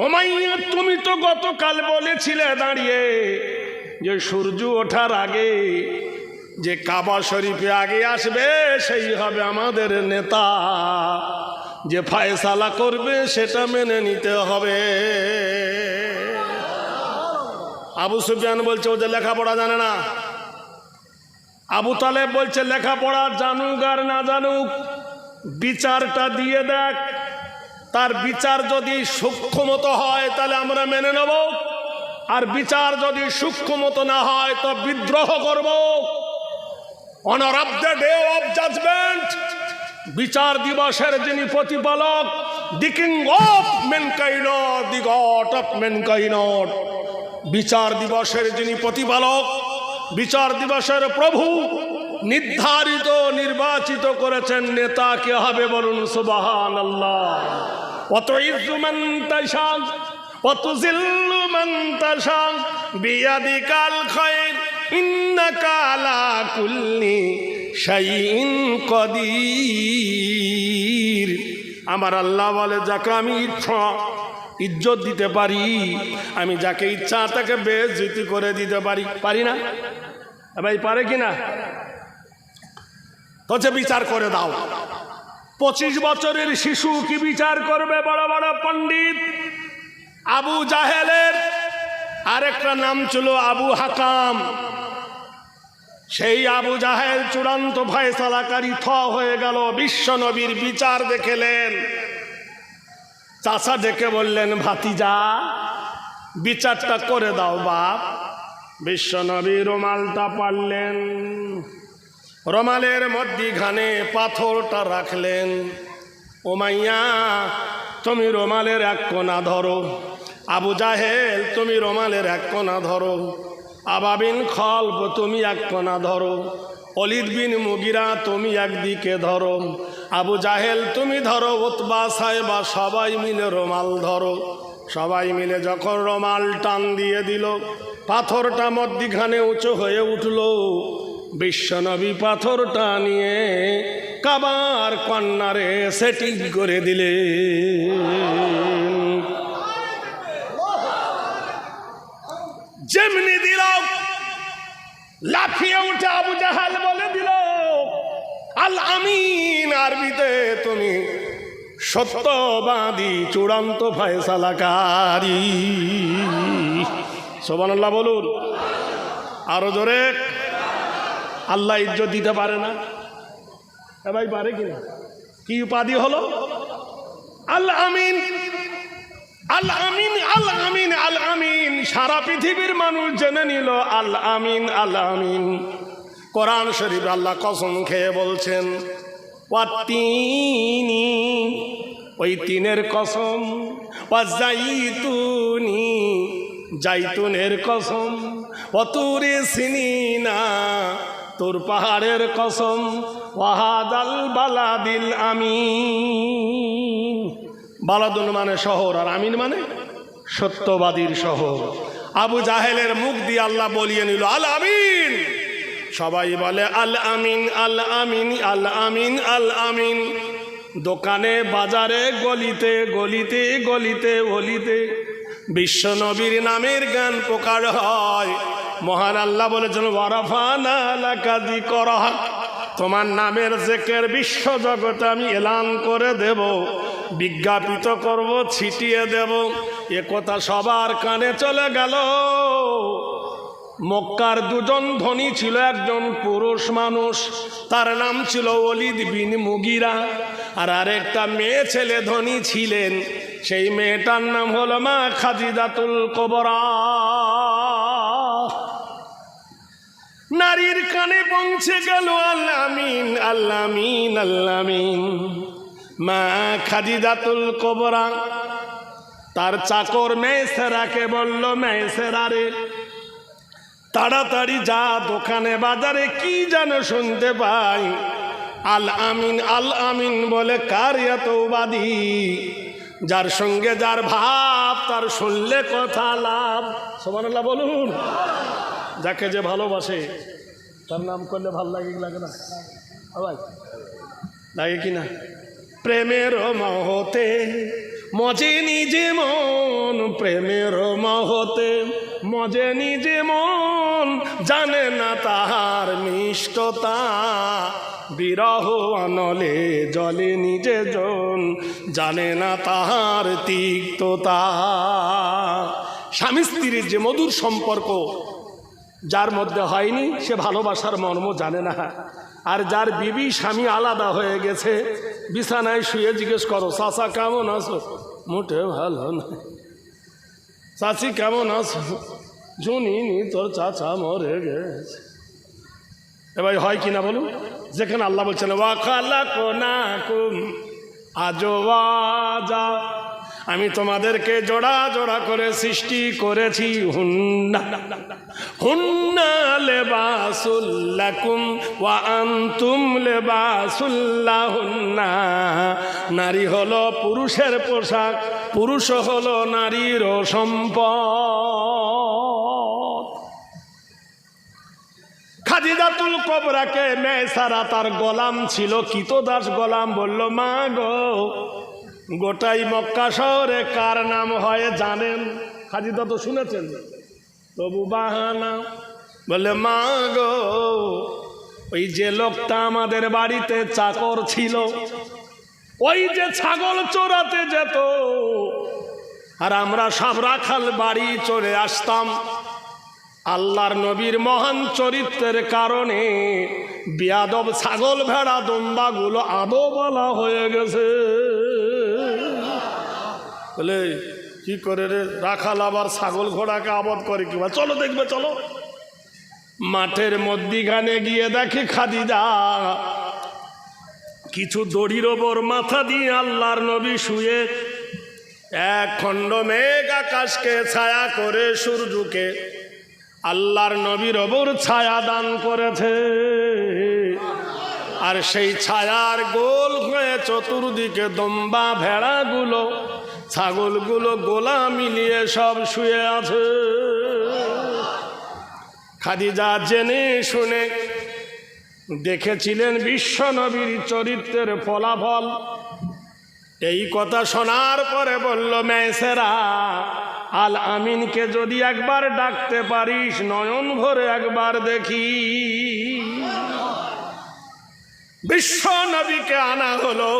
A: উমাইয়া, তুমি তো গতকাল বলেছিলে দাঁড়িয়ে যে সূর্য ওঠার আগে যে কাবা শরীফে আগে আসবে সেই হবে আমাদের নেতা, যে ফয়সালা করবে সেটা মেনে নিতে হবে। আবু সুফিয়ান বলছে ও যে লেখাপড়া জানে না। আবু তালেব বলছে লেখাপড়া জানুক আর না জানুক, বিচারটা দিয়ে দেখ, তার বিচার যদি সূক্ষ্মমতো হয় তাহলে আমরা মেনে নেব, আর বিচার যদি সূক্ষ্মমতো না হয় তো বিদ্রোহ করব। Owner of the day of judgement, বিচার দিবসের যিনি প্রতিপালক, the king of mankind, the God of mankind, বিচার দিবসের যিনি প্রতিপালক, বিচার দিবসের প্রভু নির্ধারিত নির্বাচিত করেছেন নেতা কে হবে, বলুন সুবহানাল্লাহ। ওয়াতুইজ্জু মান তাশা ওয়াতুযিল্লু মান তাশা বিয়াদিকাল খায়র ইন্নাকা আলা কুল্লি শাইইন কাদির। আমার আল্লাহ বলে, যাকে আমি ইচ্ছা ইজ্জত দিতে পারি, আমি যাকে ইচ্ছা তাকে বেইজ্জতি করে দিতে পারি। পারি না ভাই? পারে কি না? তো যে বিচার করে দাও। 25 বছরের শিশু কি বিচার করবে? বড় বড় পণ্ডিত। আবু জাহেলের আরেকটা নাম ছিল আবু হাকাম। সেই আবু জাহেল চূড়ান্ত ফয়সালাকারী হয়ে গেল। বিশ্ব নবীর বিচার দেখলেন, চাচা ডেকে বললেন, ভাতিজা বিচারটা করে দাও বাপ। বিশ্ব নবী রুমালটা পারলেন, রুমালের মধ্যিখানে পাথরটা রাখলেন। উমাইয়া তুমি রুমালের এক কোণা ধরো, আবু জাহেল তুমি রুমালের এক কোণা ধরো, আবা বিন খলব তুমি এক কোণা ধরো, ওলীদ বিন মুগিরা তুমি একদিকে ধরো, আবু জাহেল তুমি ধরো, উতবা সাহেবা সবাই মিলে রুমাল ধরো। সবাই মিলে যখন রুমাল টান দিয়ে দিল, পাথরটা মধ্যিখানে উঁচু হয়ে উঠল। বিশ্বনবী পাথরটা নিয়ে কাবার কন্যারে সেটিং করে দিলে। যেমনি দিল, লাফিয়ে উঠে আবু জাহাল বলে দিল, আল আমিন, আরবিতে তুমি সত্যবাদী, চূড়ান্ত ফয়সালাকারী। সুবহানাল্লাহ বলুন আরো জোরে। আল্লাহ ইজ্জত দিতে পারে না? ভাই পারে কিনা? কি উপাধি হলো? আল আমিন, আল আমিন, আল আমিন, আল আমিন। সারা পৃথিবীর মানুষ জেনে নিল আল আমিন, আল আমিন। কোরআন শরীফ আল্লাহ কসম খেয়ে বলছেন, ওয়াত্তিনি, ওই তিনের কসম, ওয়াজাইতুনি, জাইতুনের কসম, ওয়াতুরে সিনিনা, তোর পাহাড়ের কসম, ওয়াহাদাল বালাদিল আমিন। বালাদুন মানে শহর, আর আমিন মানে সত্যবাদীর শহর। আবু জাহেলের মুখ দিয়ে আল্লাহ বলিয়ে নিল আল আমিন। সবাই বলে আল আমিন, আল আমিন, আল আমিন, আল আমিন। দোকানে বাজারে গলিতে গলিতে গলিতে গলিতে বিশ্ব নবীর নামের গান প্রকার হয়। মহান আল্লাহ বলেছেন, ওয়ারাফানা লাকা যিকরাক, তোমার নামের জিকির বিশ্ব জগতে আমি এলান করে দেব, বিজ্ঞাপিত করব, ছিটিয়ে দেব। এ কথা সবার কানে চলে গেল। মক্কার দুজন ধনী ছিল, একজন পুরুষ মানুষ, তার নাম ছিল ওলীদ বিন মুগিরা, আর আরেকটা মেয়ে ছেলে ধনী ছিলেন, সেই মেয়েটার নাম হলো মা খাদিজাতুল কুবরা। নারীর কানে পৌঁছে গেল আল আমিন, আল আমিন, আল আমিন। মা খাদিজাতুল কুবরা তার চাকর মেয়েসেরাকে বলল, মেয়েসেরা রে, তাড়াতাড়ি যা, দোকানে বাজারে কি যেন শুনতে পাই, আল আমিন, আল আমিন বলে কার এত উপাধি? যার সঙ্গে যার ভাব, তার শুনলে কথা লাভ। সুবহানাল্লাহ বলুন। যাকে যে ভালোবাসে তার নাম করলে ভাল লাগে কি লাগে না? ভাই লাগে কি না? প্রেমের মহতে মজে নিজে মন, প্রেমের মহতে মজে নিজে মন, জানে না তাহার মিষ্টতা, বিরহ অনলে জলে নিজে জন, জানে না তাহার তিক্ততা। স্বামী স্ত্রীর যে মধুর সম্পর্ক যার মধ্যে হয়নি, সে ভালোবাসার মর্ম জানে না। আর যার বিবি স্বামী আলাদা হয়ে গেছে, বিছানায় শুয়ে জিজ্ঞেস করো, চাচা কেমন আছো? মোটে ভালো না। চাচি কেমন আছো? শুনিনি তোর চাচা মরে গেছে। এবার হয় কিনা বলুন? যেখানে আল্লাহ বলছেন ওয়াখালাকনাকুম আজওয়াজা, আমি তোমাদেরকে জোড়া জোড়া করে সৃষ্টি করেছি। হুন্না হুন্না লিবাসুল লাকুম ওয়া আনতুম লিবাসুল লাহুন্না। নারী হলো পুরুষের পোশাক, পুরুষ হলো নারীর সম্পদ। খাদিজাতুল কুবরাকে মেসারা তার গোলাম ছিল, কিতদাস গোলাম, বলল মা গো, গোটাই মক্কা শহরে কার নাম হয় জানেন? খাদিজা তো শুনেছেন, তবু বাহানা, বলে মা গো, ওই যে লোকটা আমাদের বাড়িতে চাকর ছিল, ওই যে ছাগল চোরাতে যেত আর আমরা সব রাখাল বাড়ি চলে আসতাম, আল্লাহর নবীর মহান চরিত্রের কারণে বিয়াদব ছাগল ভেড়া দুম্বাগুলো আদোবালা হয়ে গেছে। বলে কি করে রে, রাখাল আবার ছাগল ঘোড়াকে আবাদ করে কি? চলো দেখবে, চলো। মাঠের মধ্যিখানে গিয়ে দেখে খাদিজা কিছু দড়ির ওপর মাথা দিয়ে আল্লাহর নবী শুয়ে, এক খণ্ড মেঘ আকাশকে ছায়া করে সূর্যকে আল্লাহর নবীর ওপর ছায়া দান করেছে, আর সেই ছায়ার গোল হয়ে চতুর্দিকে দম্বা ভেড়াগুলো ছাগলগুলো গোলা মিলিয়ে সব শুয়ে আছে। খাদিজা জেনে শুনে দেখেছিলেন বিশ্ব নবীর চরিত্রের ফলাফল। এই কথা শোনার পরে বলল মেসেরা, আল আমিনকে যদি একবার ডাকতে পারিস, নয়ন ভরে একবার দেখি। বিশ্ব নবীকে আনা হলো,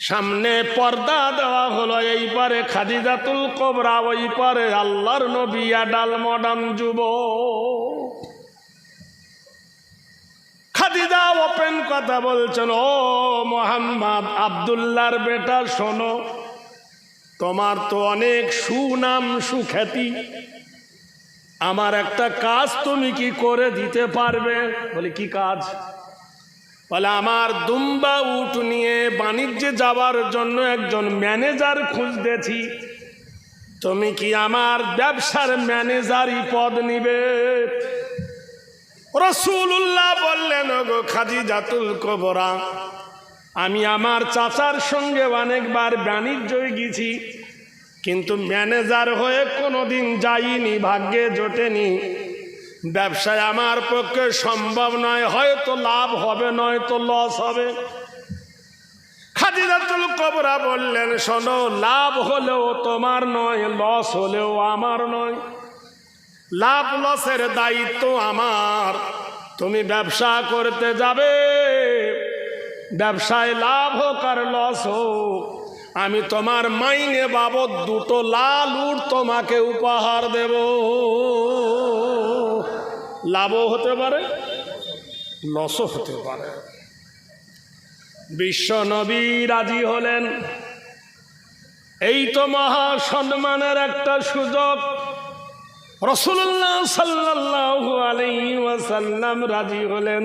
A: সামনে পর্দা দেওয়া হলো, এই পারে খাদিজাতুল কুবরা, ওই পারে আল্লাহর নবী আডাল মডার্ন যুবক। খাদিজা ওপেন কথা বলছেন, ও মোহাম্মদ, আব্দুল্লাহর বেটা, শোনো, তোমার তো অনেক সুনাম সুখ্যাতি, আমার একটা কাজ তুমি কি করে দিতে পারবে? বলে কি কাজ? বলে আমার দুম্বা উট নিয়ে বাণিজ্যে যাওয়ার জন্য একজন ম্যানেজার খুঁজতেছি, তুমি কি আমার ব্যবসার ম্যানেজারি পদ নিবে? রাসূলুল্লাহ বললেন, গো খাদিজাতুল কুবরা, আমি আমার চাচার সঙ্গে অনেকবার বাণিজ্যে গেছি, কিন্তু ম্যানেজার হয়ে কোনোদিন যাইনি, ভাগ্যে জোটেনি। ব্যবসায় আমার পক্ষে সম্ভব নয়, হয়তো লাভ হবে নয়তো লস হবে। খাদিজাতুল কুবরা বললেন, শোনো, লাভ হলেও তোমার নয়, লস হলেও আমার নয়, লাভ লসের দায়িত্ব আমার। তুমি ব্যবসা করতে যাবে, ব্যবসায় লাভ হোক আর লস হোক, আমি তোমার মাইনে বাবদ 2টো লাল উট তোমাকে উপহার দেব। লাভও হতে পারে, লসও হতে পারে। বিশ্ব নবী রাজি হলেন। এই তো মহা সম্মানের একটা সুযোগ। রাসূলুল্লাহ সাল্লাল্লাহু আলাইহি ওয়াসাল্লাম রাজি হলেন।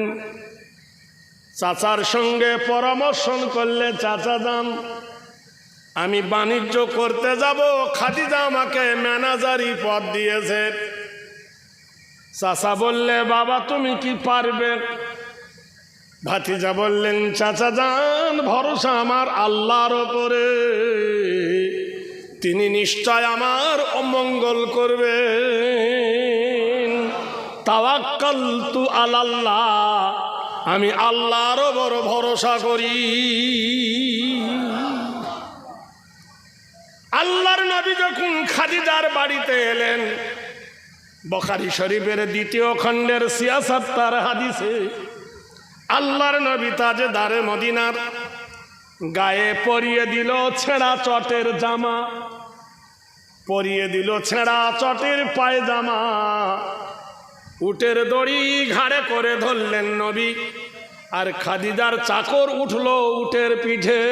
A: চাচার সঙ্গে পরামর্শ করলে, চাচা যান, আমি বাণিজ্য করতে যাব, খাদিজা আমাকে ম্যানেজারি পদ দিয়েছে। চাচা বললে, বাবা তুমি কি পারবে? ভাতিজা বললেন, চাচা যান, ভরসা আমার আল্লাহর ওপরে, তিনি নিশ্চয় আমার অমঙ্গল করবেন। তাওয়াক্কালতু আলাল্লাহ, আমি আল্লাহর ওপর ভরসা করি। আল্লাহর নবী যখন খাদিজার বাড়িতে এলেন, বুখারী শরীফের 2য় খণ্ডের 76 হাদিসে আল্লাহর নবী তাজদারে মদিনার গায়ে পরিয়ে দিল ছেঁড়া চটের জামা, পরিয়ে দিল ছেঁড়া চটের পায়জামা, উটের দড়ি ঘাড়ে করে ধরলেন নবী, আর খাদিজার চাকর উঠলো উটের পিঠে।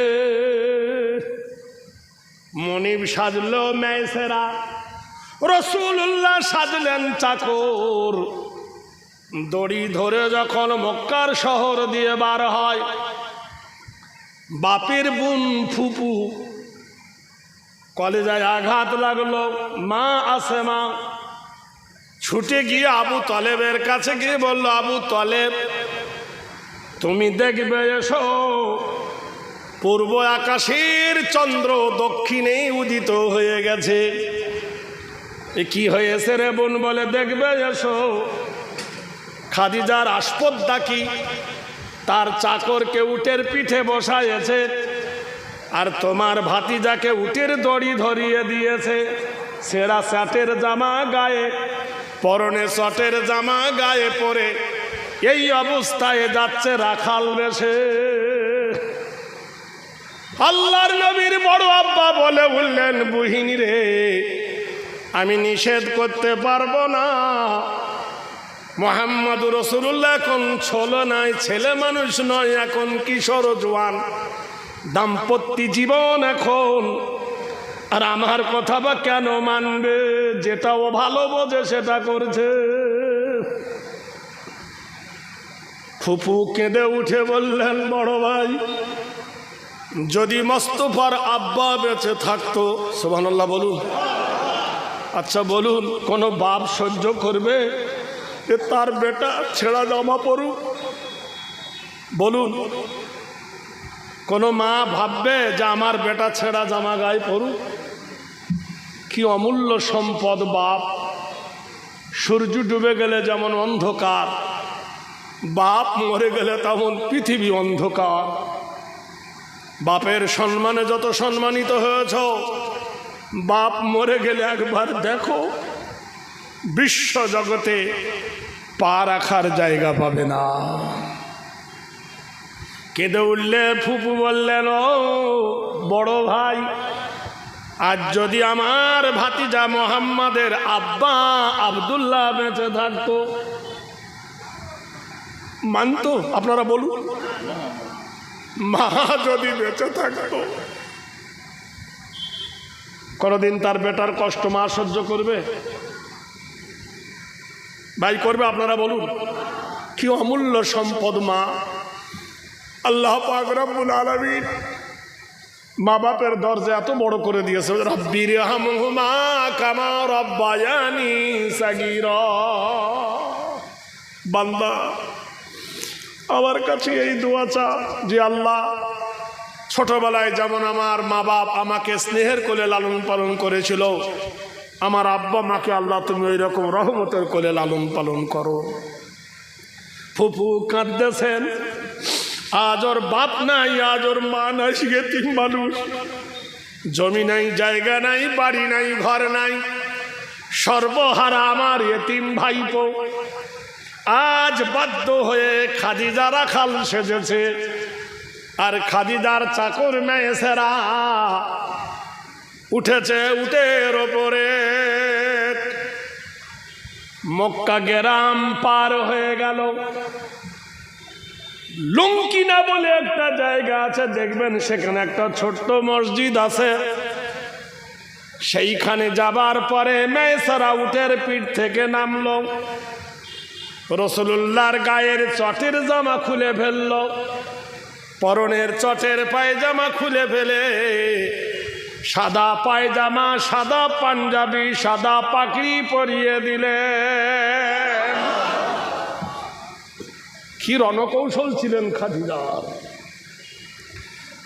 A: মনিব সাজলো মেসেরা, রাসূলুল্লাহ সাজলেন চাকর। দড়ি ধরে যখন মক্কার শহর দিয়ে বার হয়, বাপের বোন ফুপু কলেজায় আঘাত লাগলো। মা আসমা ছুটে গিয়ে আবু তলেবের কাছে গিয়ে বলল, আবু তলেব, তুমি দেখবে, এসো, পূর্ব আকাশের চন্দ্র দক্ষিণে উদিত হয়ে গেছে। এ কি হয়েছে রে বোন? বলে, দেখবে, এসো। খাদিজার আসপদ্দা কি, তার চাকরকে উটের পিঠে বসাইছে, আর তোমার ভাতিজাকে উটের দড়ি ধরিয়ে দিয়েছে, ছেঁড়া শার্টের জামা গায়ে, পরনে শটের জামা গায়ে পরে এই অবস্থায় যাচ্ছে রাখাল বেশে। আল্লাহর নবীর বড় আব্বা বলে বললেন, বুহিনী রে, আমি নিষেধ করতে পারবো না। মুহাম্মদুর রাসূলুল্লাহ এখন ছলনায় ছেলে মানুষ নয়, এখন কিশোর জওয়ান, দাম্পত্য জীবন এখন। আর আমার কথা বা কেন মানবে? যেটা ও ভালো বোঝে সেটা করছে। ফুফু কেঁদে উঠে বললেন, বড় ভাই, যদি মোস্তফার আব্বা বেঁচে থাকতো, সুবহানাল্লাহ বলুন, আচ্ছা বলুন, কোন বাপ সহ্য করবে যে তার বেটা ছেঁড়া জামা পরুক? বলুন, কোন মা ভাববে যে আমার বেটা ছেঁড়া জামা গায়ে পরুক? কি অমূল্য সম্পদ বাপ। সূর্য ডুবে গেলে যেমন অন্ধকার, বাপ মরে গেলে তেমন পৃথিবী অন্ধকার। বাপের সম্মানে যত সম্মানিত হয়েছ, বাপ মরে গেলে একবার দেখো, বিশ্ব জগতে পা রাখার জায়গা পাবে না। কেঁদে উঠলে ফুপু বললেন, ও বড় ভাই, আজ যদি আমার ভাতিজা মোহাম্মদের আব্বা আব্দুল্লাহ বেঁচে থাকতো, মানতো? আপনারা বলুন, মা যদি বেঁচে থাকতো, কোনদিন তার বেটার কষ্ট মা সহ্য করবে? ভাই করবে? আপনারা বলুন। কি অমূল্য সম্পদ মা। আল্লাহ পাক রব্বুল আলামিন মা বাপের দরজা এত বড় করে দিয়েছে, রাব্বিরহামহুমা কামা রাব্বায়ানি সাগীরা। বান্দা আমার কাছে এই দোয়া চা যে আল্লাহ, ছোটবেলায় যেমন আমার মা বাপ আমাকে স্নেহের কোলে লালন পালন করেছিল, আমার আব্বা মাকে আল্লাহ তুমি ওই রকম রহমতের কোলে লালন পালন করো। ফুফু কাঁদতেছেন, আজ ওর বাপ নাই, আজ ওর মা নাই, এতিম মানুষ, জমি নাই, জায়গা নাই, বাড়ি নাই, ঘর নাই, সর্বহারা আমার এতিম ভাইপো। আজ বাধ্য হয়ে খাদিজা রাখাল সেজেছে, আর খাদিজার চাকর মেয়েছেরা উঠেছে উটের ওপরে। মক্কা গ্রাম পার হয়ে গেল। লুঙ্কিনা বলে একটা জায়গা আছে, দেখবেন সেখানে একটা ছোট্ট মসজিদ আছে। সেইখানে যাবার পরে মেয়েছেরা উটের পিঠ থেকে নামলো, রাসূলুল্লাহর গায়ের চটের জামা খুলে ফেলল, পরনের চটের পায়জামা খুলে ফেলে সাদা পায়জামা, সাদা পাঞ্জাবি, সাদা পাগড়ি পরিয়ে দিলেন। কি রণকৌশল ছিলেন খাদিজার।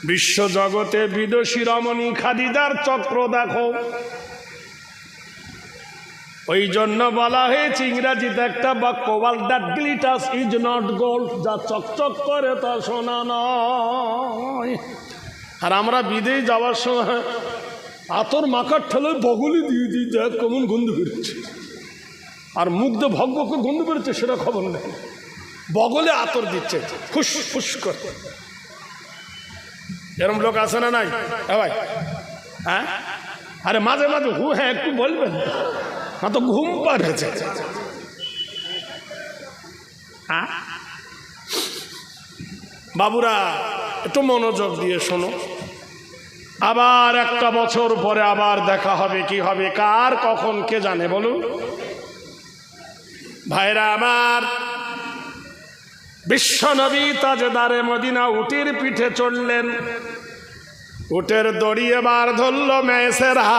A: বিশ্ব জগতে বিদেশি রমণী খাদিজার চক্র দেখো। ওই জন্য বলা হয়েছে ইংরাজিতে একটা বাক্য, all that glitters is not gold, যা চকচক করে তা সোনা নয়। আর আমরা বিদেশ যাওয়ার সময় আতর মাখার ঠেলে বগলি দিয়ে দিই, দেখ কেমন গন্ধ বেরোচ্ছে, আর মুখ দিয়ে ভগ্যকে গন্ধ বেরোচ্ছে সেটা খবর নেই, বগলে আতর দিচ্ছে ফুস ফুস করে। এরকম লোক আছে না নাই ভাই? হ্যাঁ, আরে মাঝে মাঝে হু হ্যাঁ একটু বলবেন না তো ঘুম পাড়েছে। বাবুরা একটু মনোযোগ দিয়ে শোনো। আবার একটা বছর পরে আবার দেখা হবে, কি হবে কার কখন কে জানে বলুন। ভাইরা আমার, বিশ্বনবী তাজদারে মদিনা উটের পিঠে চড়লেন। উটের দড়ি এবার ধরল মেয়েছেরা,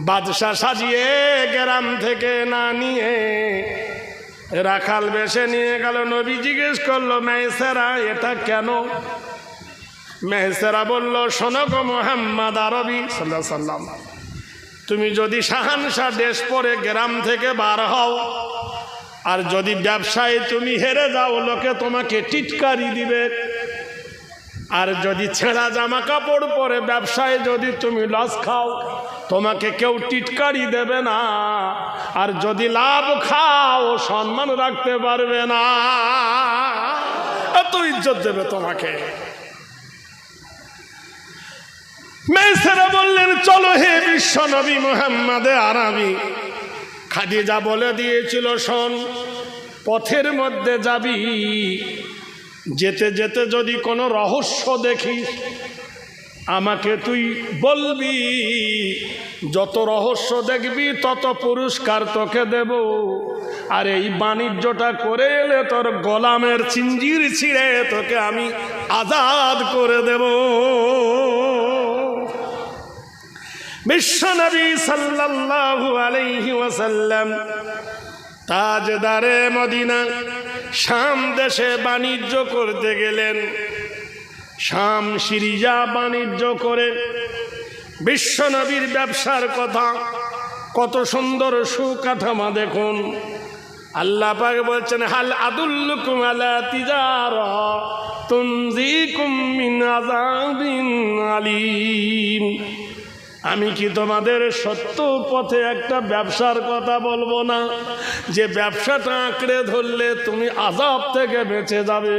A: বাদশা সাজিয়ে গ্রাম থেকে না নিয়ে রাখাল বেশে নিয়ে গেল। নবী জিজ্ঞেস করলো, মেয়েছেরা এটা কেন? মেয়েছেরা বলল, শোনো গো মুহাম্মদ আরবি সাল্লাল্লাহু আলাইহি সাল্লাম, তুমি যদি শাহানশাহ দেশ পরে গ্রাম থেকে বার হও, আর যদি ব্যবসায় তুমি হেরে যাও লোকে তোমাকে টিটকারি দিবে। আর যদি ছেঁড়া জামা কাপড় পরে ব্যবসায় যদি তুমি লস খাও তোমাকে কেউ টিটকারি দেবে না। আর যদি লাভ খাও সম্মান রাখতে পারবে না, এত ইজ্জত দেবে তোমাকে। মেয়েছেরা বললেন চলো হে বিশ্ব নবী মুহাম্মদে আরবি। খাদিজা বলে দিয়েছিল শোন, পথের মধ্যে যাবি, যেতে যেতে যদি কোনো রহস্য দেখিস আমাকে তুই বলবি, যত রহস্য দেখবি তত পুরস্কার তোকে দেব। আর এই বাণিজ্যটা করে এলে তোর গোলামের চিঞ্জির ছিঁড়ে তোকে আমি আজাদ করে দেব। বিশ্বনবী সাল্লাল্লাহু আলাইহি ওয়াসাল্লাম তাজদারে মদিনা শাম দেশে বাণিজ্য করতে গেলেন। শাম সিরিয়া বাণিজ্য করে বিশ্বনবীর ব্যবসার কথা, কত সুন্দর সুকাঠামো দেখুন। আল্লাহ পাক বলছেন হাল আদুল্লুকুম আলা তিজারা তুনজিকুম মিন আযাবিন আলীম। আমি কি তোমাদের সত্য পথে একটা ব্যবসার কথা বলবো না, যে ব্যবসাটা আঁকড়ে ধরলে তুমি আযাব থেকে বেঁচে যাবে।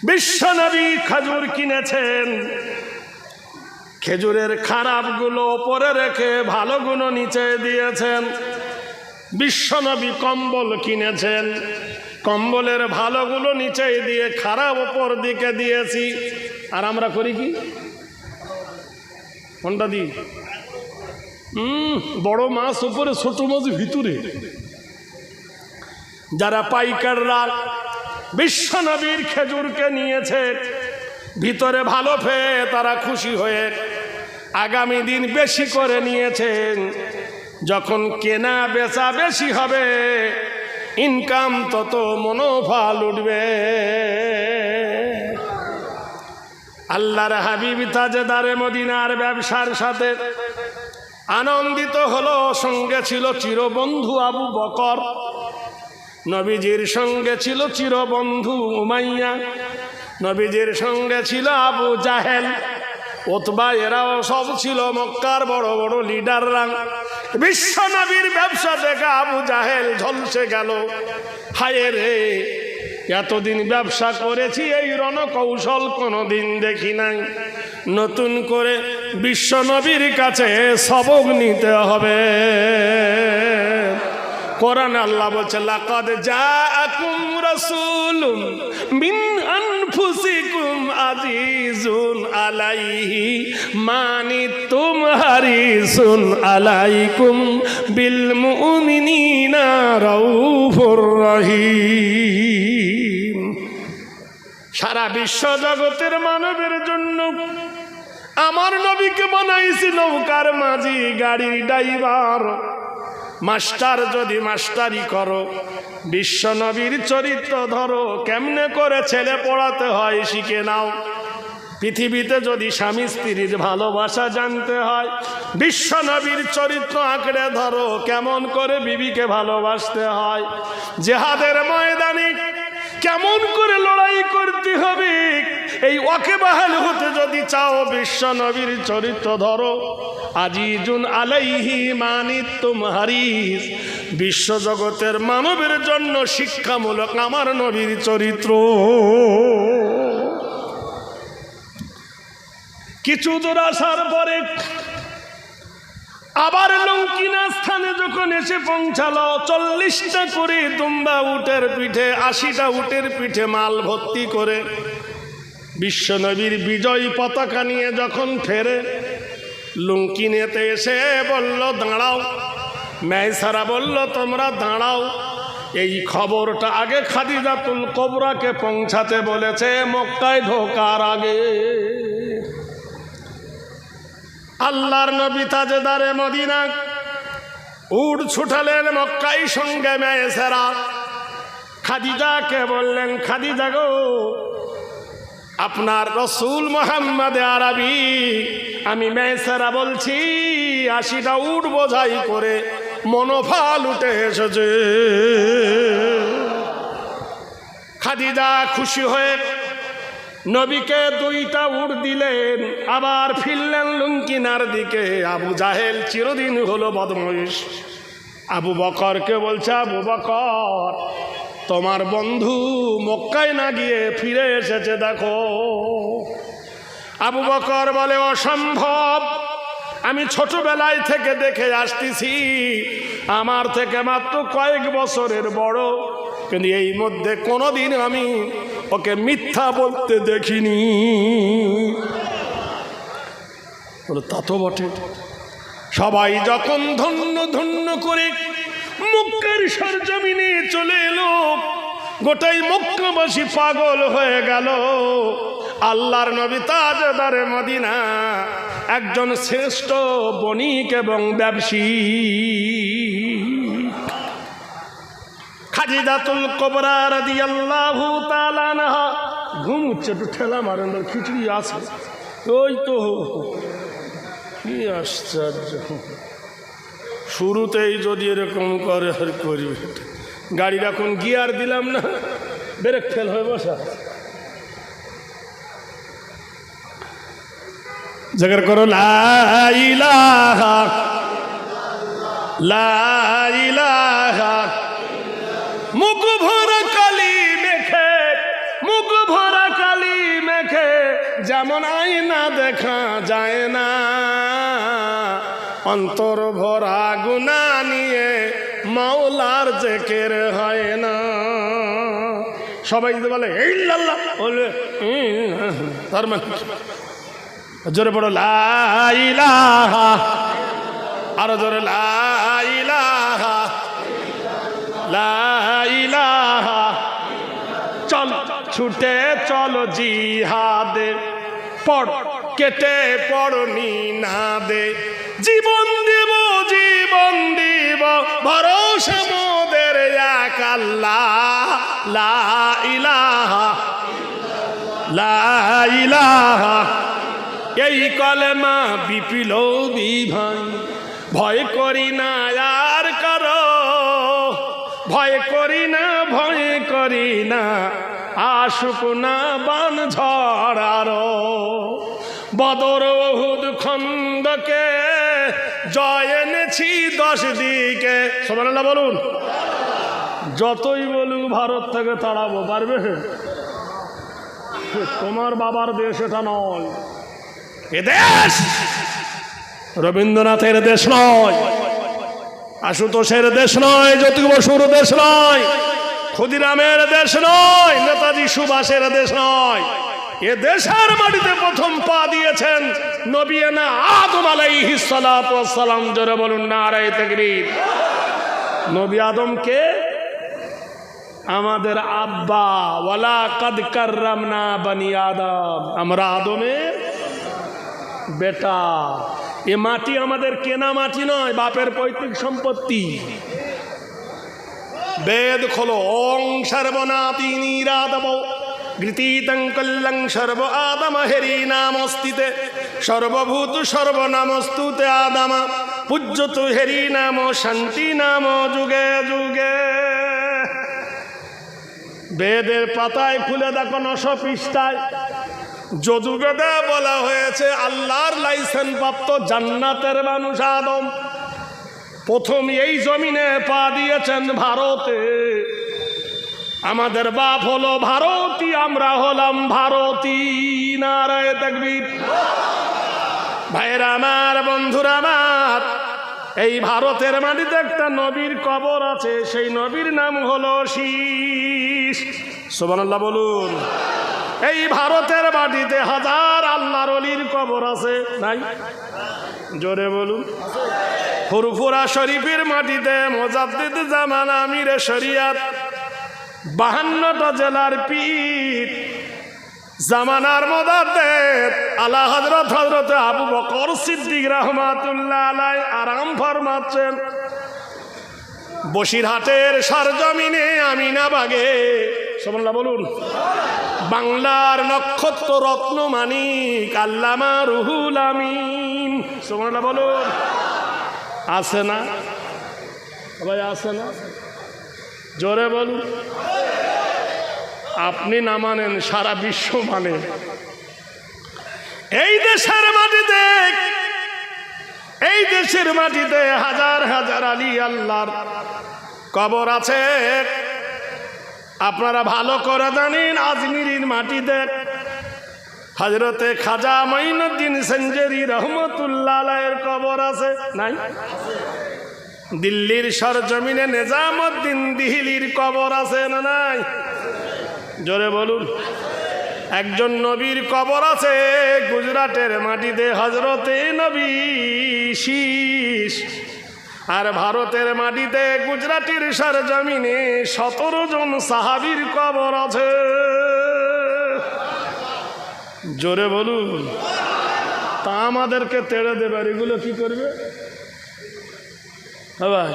A: বিশ্বনবী খেজুর কিনেছেন, খেজুরের খারাপগুলো ওপরে রেখে ভালোগুলো নিচে দিয়েছেন। বিশ্বনবী কম্বল কিনেছেন, কম্বলের ভালোগুলো নিচে দিয়ে খারাপ ওপর দিকে দিয়েছি। আর আমরা করি কি, কোনটা দিই? বড় মাছ উপরে, ছোট মাছ ভিতরে। যারা পাইকাররা বিশ্বনবীর খেজুরকে নিয়েছে ভিতরে ভালো পেয়ে তারা খুশি হয়ে আগামী দিন বেশি করে নিয়েছেন। যখন কেনা বেচা বেশি হবে ইনকাম তত মনোফল উঠবে। আল্লাহর হাবিব তাজদারে মদিনার ব্যবসার সাথে আনন্দিত হলো। সঙ্গে ছিল চিরবন্ধু আবু বকর, নবীজির সঙ্গে ছিল চিরবন্ধু উমাইয়া, নবীজির সঙ্গে ছিল আবু জাহেল, উতবা, এরাও সব ছিল মক্কার বড় বড় লিডাররা। বিশ্ব নবীর ব্যবসা দেখে আবু জাহেল ঝলসে গেল, হায় রে এতদিন ব্যবসা করেছি এই রণকৌশল কোনোদিন দেখি নাই। নতুন করে বিশ্ব নবীর কাছে সবক নিতে হবে। কোরআন আল্লাহ বলছে লাকাদ জাআকুম রাসূলুম মিন আনফুসিকুম আজিজুন আলাইহি মা আনিতুম হারিসুন আলাইকুম বিল মুমিনিনা রাউফুর রহিম। সারা বিশ্ব জগতের মানবের জন্য আমার নবীকে বানাইছি নৌকার মাঝি, গাড়ির ড্রাইভার, মাস্টার। যদি মাস্টারি করো বিশ্ব নবীর চরিত্র ধরো, কেমনে করে ছেলে পড়াতে হয় শিখে নাও। পৃথিবীতে যদি স্বামী স্ত্রীর ভালোবাসা জানতে হয় বিশ্ব নবীর চরিত্র আঁকড়ে ধরো, কেমন করে বিবিকে ভালোবাসতে হয়। জিহাদের ময়দানে কেমন করে লড়াই করতে হবে এই ওয়াকিবহাল হতে যদি চাও বিশ্ব নবীর চরিত্র ধরো। আজিজুন আলাইহি মা আনিতুম হারিস। বিশ্ব জগতের মানবের জন্য শিক্ষামূলক আমার নবীর চরিত্র। কিছু দূর আসার পরে আবার লৌকিনা স্থানে যখন এসে পৌঁছালো, 40টা করে দুম্বা উটের পিঠে, 80টা উটের পিঠে মাল ভর্তি করে বিশ্বনবীর বিজয় পতাকা নিয়ে যখন ফেরে, লুঙ্কিনেতে এসে বলল দাঁড়াও। মেয়সারা বলল তোমরা দাঁড়াও, এই খবরটা আগে খাদিজাতুল কুবরাকে পৌঁছাতে বলেছে মক্কায় ঢোকার আগে। আল্লাহর নবী তাজদারে মদিনা উট ছুটালেন মক্কায়, সঙ্গে মেয়সারা খাদিজাকে বললেন খাদিজা গো, আপনার রসুল মুহাম্মদ আরবি, আমি মেয়সারা বলছি 80টা উট বোঝাই করে মনোফল উঠে এসেছে। খাদিজা খুশি হয়ে নবীকে 2টা উট দিলেন, আবার ফিরলেন লুঙ্কিনার দিকে। আবু জাহেল চিরদিন হলো বদমাইশ। আবু বকরকে বলছে, আবু বকর তোমার বন্ধু মক্কায় না গিয়ে ফিরে এসেছে, দেখো। আবু বকর বলে, অসম্ভব, আমি ছোটবেলায় থেকে দেখে আসতেছি, আমার থেকে মাত্র কয়েক বছরের বড়, কিন্তু এই মধ্যে কোনোদিন আমি ওকে মিথ্যা বলতে দেখিনি। বলো তা তো বটে। সবাই যখন ধন্য ধন্য করে মক্কার সরজমিনে চলে এলো, গোটাই মক্কাবাসী পাগল হয়ে গেল। আল্লাহর নবী তাজদারে মদিনা, একজন শ্রেষ্ঠ বণিক এবং ব্যবসায়ী, খাদিজাতুল কুবরা রাদিয়াল্লাহু তাআলা আনহা। ঘুম হচ্ছে, একটু ঠেলা মারেন, খিচুড়ি আছে। ওই তো, কি আশ্চর্য, শুরুতেই যদি এরকম করে আর করবে। গাড়ির এখন গিয়ার দিলাম না, ব্রেক ফেল হয়ে বসা। জিকির করো লা ইলাহা লা ইলাহা। মুখ ভরা কালি মেখে, মুখ ভরা কালি মেখে যেমন আয়না দেখা যায় না, অন্তর ভরা গুনাহ নিয়ে মাওলার জিকির হয় না। সবাই বলে ইল্লাল্লাহ, বলে তার মানে জোরে বড় লা ইলাহা, আরো জোরে লা ইলাহা লা ইলাহা। চল ছুটে চলো জিহাদে, পড় কেটে পড় নিনাদে, জীবন দেব জীবন দিব, ভরসা মোদের এক আল্লাহ। লা ইলাহা লা ইলাহা। এই কলেমা বিপ্লবী ভাই, ভয় করি না আর কারো, ভয় করি না, ভয় করি না, আসুক না বান ঝড় আরো। বদর উহুদ খন্দকে জয় এনেছি 10 দিকে। সুবহানাল্লাহ বলুন। যতই বলুক ভারত থেকে তাড়াবো, পারবে? তোমার বাবার দেশ এটা নয়, এ দেশ রবীন্দ্রনাথের দেশ নয়, আশুতোষের দেশ নয়, জ্যোতি বসুর দেশ নয়, ক্ষুদিরামের দেশ নয়, নেতাজি সুভাষের দেশ নয়। এ দেশের মাটিতে প্রথম পা দিয়েছেন নবিয়ানা আদম আলাইহিস সালাতু ওয়াস সালাম। জোরে বলুন নারায়ে তাকবীর। নবী আদমকে আমাদের আব্বা, ওয়ালা কাদ কাররামনা বানি আদম, আমরা আদমের বেটা। এ মাটি আমাদের কেনা মাটি নয়, বাপের পৈতৃক সম্পত্তি। বেদ খোলো, ওং সর্বনাতিনি রাদব গৃতীতং কল্লং সর্ব আদম হেরি নামস্তিতে, সর্বভূত সর্বনামস্তুতে আদম পূজ্যতু হেরি নাম শান্তি নাম যুগে যুগে। বেদের পাতায় খুলে দেখো 900 পৃষ্ঠায় যজুবেদে বলা হয়েছে আল্লাহর লাইসেন্স প্রাপ্ত জান্নাতের মানুষ আদম প্রথম এই জমিনে পা দিয়েছেন ভারতে। আমাদের বাপ হলো ভারতী, আমরা হলাম ভারতী। নারায়ে তাকবীর। ভাইরা আমার, বন্ধুরা আমার, এই ভারতের মাটিতে একটা নবীর কবর আছে, সেই নবীর নাম হলো শীষ। সুবহানাল্লাহ বলুন। এই ভারতের মাটিতে হাজার আল্লাহর ওলির কবর আছে, নাই? জোরে বলুন। ফুরফুরা শরীফের মাটিতে মুজাদ্দিদ জামান আমিরে শরিয়াত 52টা জেলার পীর জামানার মুজাদ্দিদ আলা হযরত আবু বকর সিদ্দিক রাহমাতুল্লাহ আলাইহি আরাম ফরমাচ্ছেন বসিরহাটের সরজমিনে আমিনাবাগে। সুবহানাল্লাহ বলুন। বাংলার নক্ষত্র রত্ন মানিক আল্লামা রুহুল আমিন। সুবহানাল্লাহ বলুন। আছে না? সবাই আসে না? জোরে বলুন। আপনি না মানেন, সারা বিশ্ব মানে। এই দেশের মাটিতে হাজার হাজার আলী আল্লাহর কবর আছে। আপনারা ভালো করে জানেন, আজমিরের মাটিতে হযরতে খাজা মঈনুদ্দিন সেঞ্জেরি রহমতুল্লাহ আলাইহির কবর আছে, নাই? দিল্লির সরজমিনে নিজামউদ্দিন দিহিলির কবর আছে না নাই? জোরে বলুন। একজন নবীর কবর আছে গুজরাটের মাটিতে, হযরতে নবী শীষ। আর ভারতের মাটিতে গুজরাটের সরজমিনে 17 জন সাহাবীর কবর আছে। জোরে বলুন। তা আমাদেরকে তেড়ে দেবে, এগুলো কি করবে? ভাই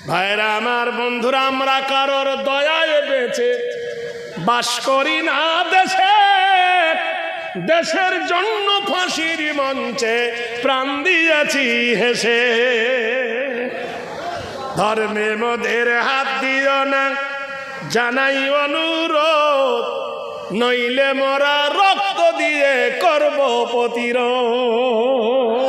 A: ভাইরা আমার, বন্ধুরা, আমরা কারোর দয়ায় বেঁচে বাস করি না দেশে। দেশের জন্য ফাঁসির মঞ্চে প্রাণ দিয়েছি হেসে। ধর্মে মোদের হাত দিও না, জানাই অনুরোধ, নইলে মোরা রক্ত দিয়ে করব প্রতিরোধ।